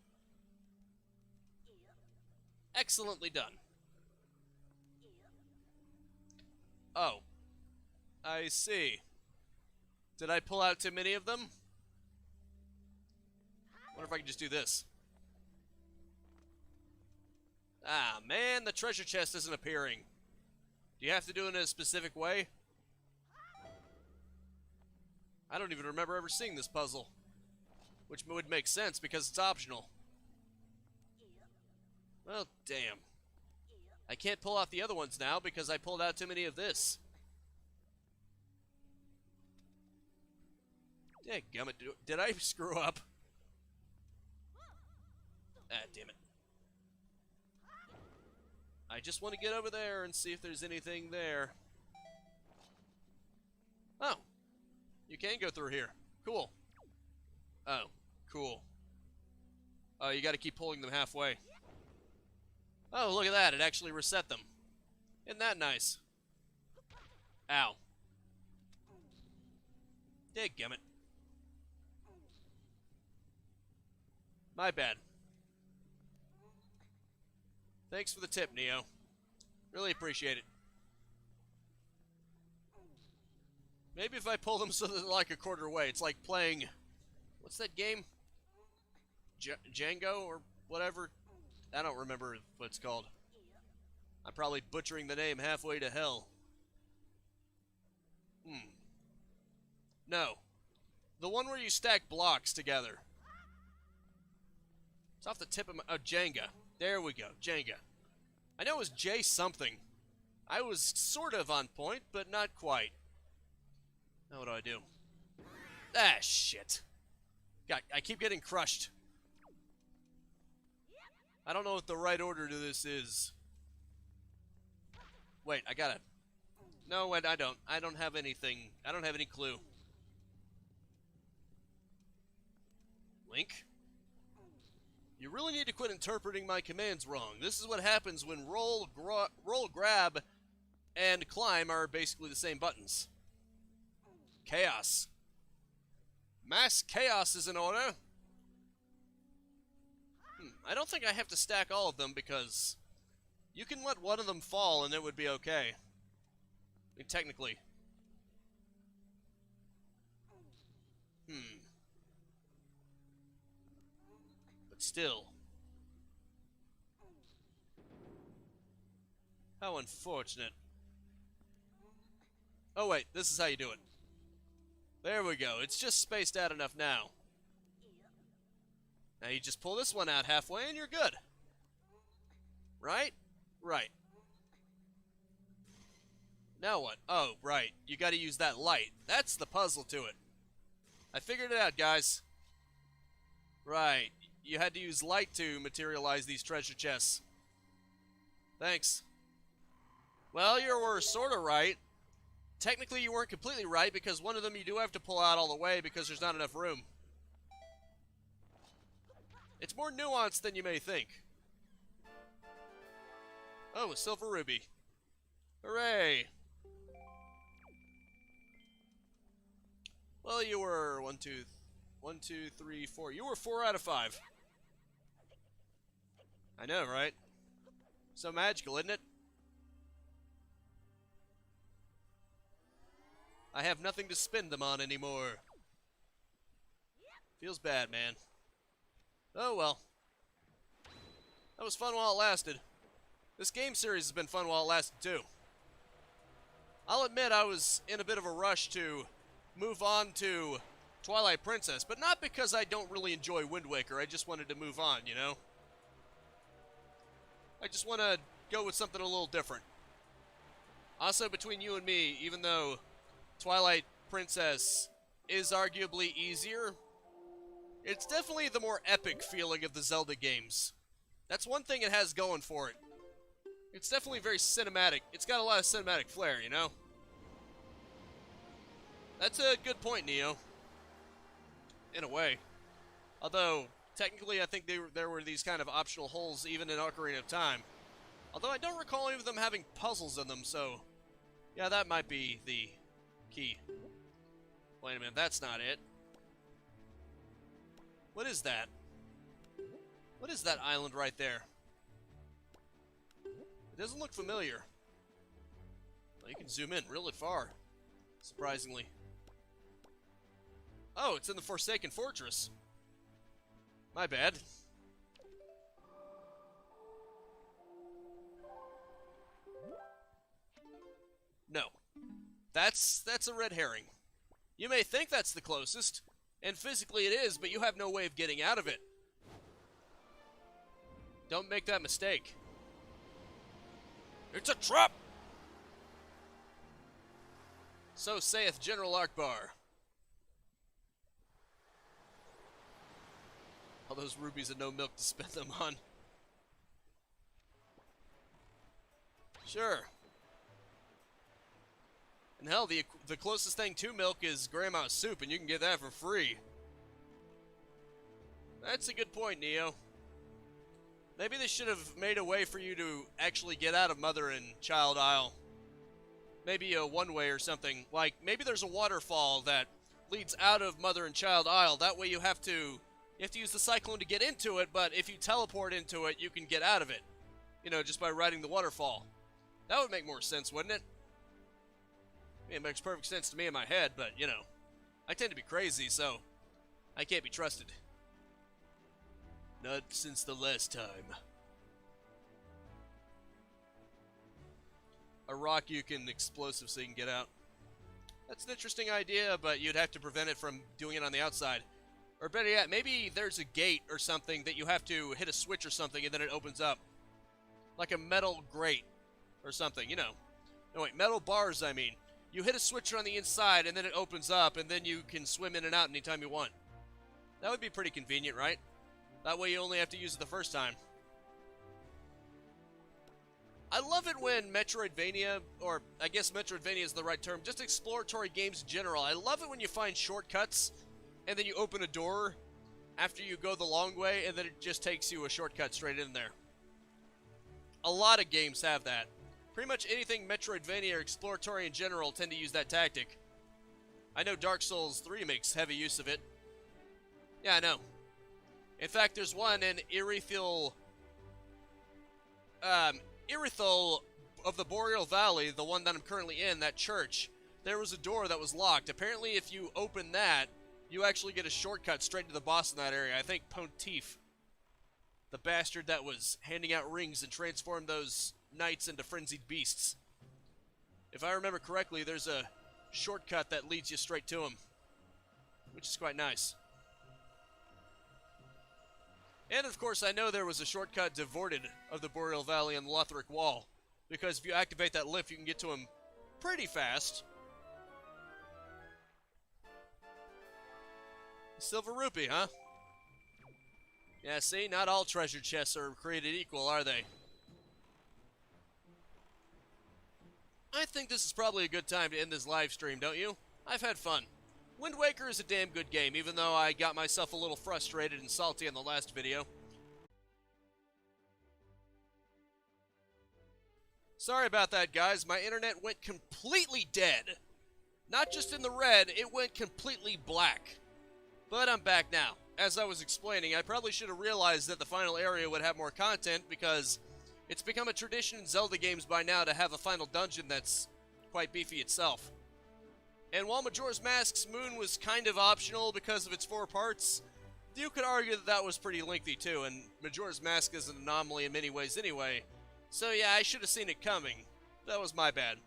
Excellently done. Oh. I see. Did I pull out too many of them? Wonder if I can just do this. Ah, man, the treasure chest isn't appearing. Do you have to do it in a specific way? I don't even remember ever seeing this puzzle. Which would make sense because it's optional. Well, damn. I can't pull out the other ones now because I pulled out too many of this. Dadgummit, did I screw up? Ah, damn it. I just want to get over there and see if there's anything there. Oh. You can go through here. Cool. Oh, cool. Oh, you gotta keep pulling them halfway. Oh, look at that. It actually reset them. Isn't that nice? Ow. Dadgummit. My bad. Thanks for the tip, Neo. Really appreciate it. Maybe if I pull them so they're like a quarter way. It's like playing... What's that game? Django or whatever? I don't remember what it's called. I'm probably butchering the name halfway to hell. No. The one where you stack blocks together. It's off the tip of my... Oh, Jenga. There we go. Jenga. I know it was J something. I was sort of on point, but not quite. Now what do I do? Ah, shit. God, I keep getting crushed. I don't know what the right order to this is. Wait, I gotta... No, wait, I don't. I don't have anything. I don't have any clue. Link? You really need to quit interpreting my commands wrong. This is what happens when roll, grab, and climb are basically the same buttons. Chaos. Mass chaos is in order. I don't think I have to stack all of them because you can let one of them fall and it would be okay. I mean, technically. But still. How unfortunate. Oh wait, this is how you do it. There we go. It's just spaced out enough now. Now you just pull this one out halfway and you're good. Right? Right. Now what? Oh, right. You gotta use that light. That's the puzzle to it. I figured it out, guys. Right. You had to use light to materialize these treasure chests. Thanks. Well, you were sorta right. Technically, you weren't completely right, because one of them you do have to pull out all the way because there's not enough room. It's more nuanced than you may think. Oh, a silver ruby. Hooray! Well, you were 1, 2, 3, 4. You were 4 out of 5. I know, right? So magical, isn't it? I have nothing to spend them on anymore. Feels bad, man. Oh well. That was fun while it lasted. This game series has been fun while it lasted too. I'll admit I was in a bit of a rush to move on to Twilight Princess, but not because I don't really enjoy WindWaker. I just wanted to move on, you know? I just want to go with something a little different. Also, between you and me, even though Twilight Princess is arguably easier, it's definitely the more epic feeling of the Zelda games. That's one thing it has going for it. It's definitely very cinematic. It's got a lot of cinematic flair, you know? That's a good point, Neo. In a way. Although, technically, I think there were these kind of optional holes even in Ocarina of Time. Although I don't recall any of them having puzzles in them, so... yeah, that might be the key. Wait a minute, that's not it. What is that? What is that island right there? It doesn't look familiar. Well, you can zoom in really far, surprisingly. Oh, it's in the Forsaken Fortress. My bad. No. That's a red herring. You may think that's the closest, and physically it is, but you have no way of getting out of it. Don't make that mistake. It's a trap! So saith General Arkbar. All those rubies and no milk to spend them on. Sure. And hell, the closest thing to milk is grandma's soup, and you can get that for free. That's a good point, Neo. Maybe they should have made a way for you to actually get out of Mother and Child Isle. Maybe a one-way or something. Like, maybe there's a waterfall that leads out of Mother and Child Isle. That way you have to use the cyclone to get into it, but if you teleport into it, you can get out of it. You know, just by riding the waterfall. That would make more sense, wouldn't it? It makes perfect sense to me in my head, but, you know, I tend to be crazy, so I can't be trusted. Not since the last time. A rock you can explosive so you can get out. That's an interesting idea, but you'd have to prevent it from doing it on the outside. Or better yet, maybe there's a gate or something that you have to hit a switch or something and then it opens up. Like a metal grate or something, you know. No, wait, metal bars, I mean. You hit a switch on the inside and then it opens up and then you can swim in and out anytime you want. That would be pretty convenient, right? That way you only have to use it the first time. I love it when Metroidvania, or I guess Metroidvania is the right term, just exploratory games in general. I love it when you find shortcuts and then you open a door after you go the long way and then it just takes you a shortcut straight in there. A lot of games have that. Pretty much anything Metroidvania or exploratory in general tend to use that tactic. I know Dark Souls 3 makes heavy use of it. Yeah, I know. In fact, there's one in Irithil of the Boreal Valley, the one that I'm currently in, that church. There was a door that was locked. Apparently, if you open that, you actually get a shortcut straight to the boss in that area. I think Pontiff, the bastard that was handing out rings and transformed those knights into frenzied beasts. If I remember correctly, there's a shortcut that leads you straight to him, which is quite nice. And of course, I know there was a shortcut to Vorted of the Boreal Valley on the Lothric Wall, because if you activate that lift, you can get to him pretty fast. Silver rupee, huh? Yeah, see, not all treasure chests are created equal, are they? I think this is probably a good time to end this live stream, don't you? I've had fun. WindWaker is a damn good game, even though I got myself a little frustrated and salty in the last video. Sorry about that, guys. My internet went completely dead. Not just in the red, it went completely black. But I'm back now. As I was explaining, I probably should have realized that the final area would have more content, because it's become a tradition in Zelda games by now to have a final dungeon that's quite beefy itself. And while Majora's Mask's Moon was kind of optional because of its 4 parts, you could argue that that was pretty lengthy too, and Majora's Mask is an anomaly in many ways anyway. So yeah, I should have seen it coming. That was my bad.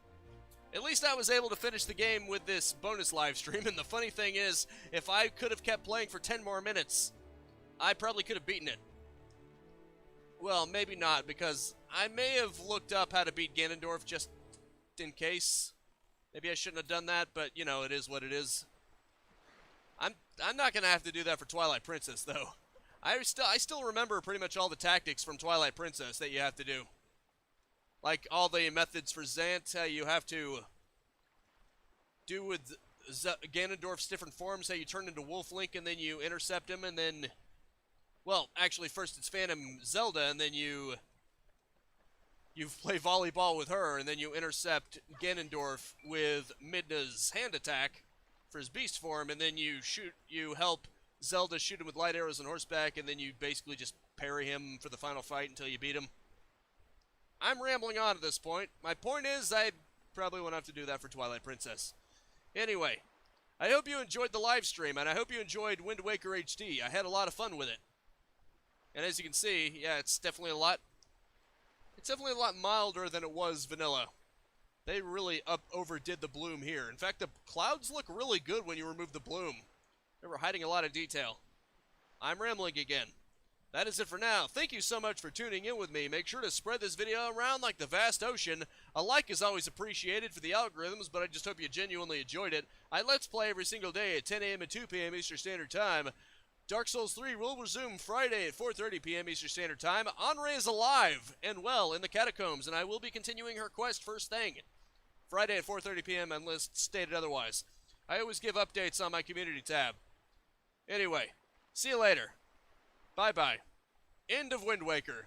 At least I was able to finish the game with this bonus live stream, and the funny thing is, if I could have kept playing for 10 more minutes, I probably could have beaten it. Well, maybe not, because I may have looked up how to beat Ganondorf just in case. Maybe I shouldn't have done that, but, you know, it is what it is. I'm not going to have to do that for Twilight Princess, though. I still remember pretty much all the tactics from Twilight Princess that you have to do. Like all the methods for Zant, how you have to do with Ganondorf's different forms, how you turn into Wolf Link and then you intercept him, and then, well, actually first it's Phantom Zelda, and then you play volleyball with her, and then you intercept Ganondorf with Midna's hand attack for his beast form, and then you help Zelda shoot him with light arrows on horseback, and then you basically just parry him for the final fight until you beat him. I'm rambling on at this point. My point is, I probably won't have to do that for Twilight Princess. Anyway, I hope you enjoyed the live stream, and I hope you enjoyed WindWaker HD. I had a lot of fun with it. And as you can see, yeah, it's definitely a lot milder than it was vanilla. They really overdid the bloom here. In fact, the clouds look really good when you remove the bloom. They were hiding a lot of detail. I'm rambling again. That is it for now. Thank you so much for tuning in with me. Make sure to spread this video around like the vast ocean. A like is always appreciated for the algorithms, but I just hope you genuinely enjoyed it. I Let's Play every single day at 10 a.m. and 2 p.m. Eastern Standard Time. Dark Souls 3 will resume Friday at 4:30 p.m. Eastern Standard Time. Anre is alive and well in the catacombs, and I will be continuing her quest first thing. Friday at 4:30 p.m. unless stated otherwise. I always give updates on my community tab. Anyway, see you later. Bye-bye. End of WindWaker.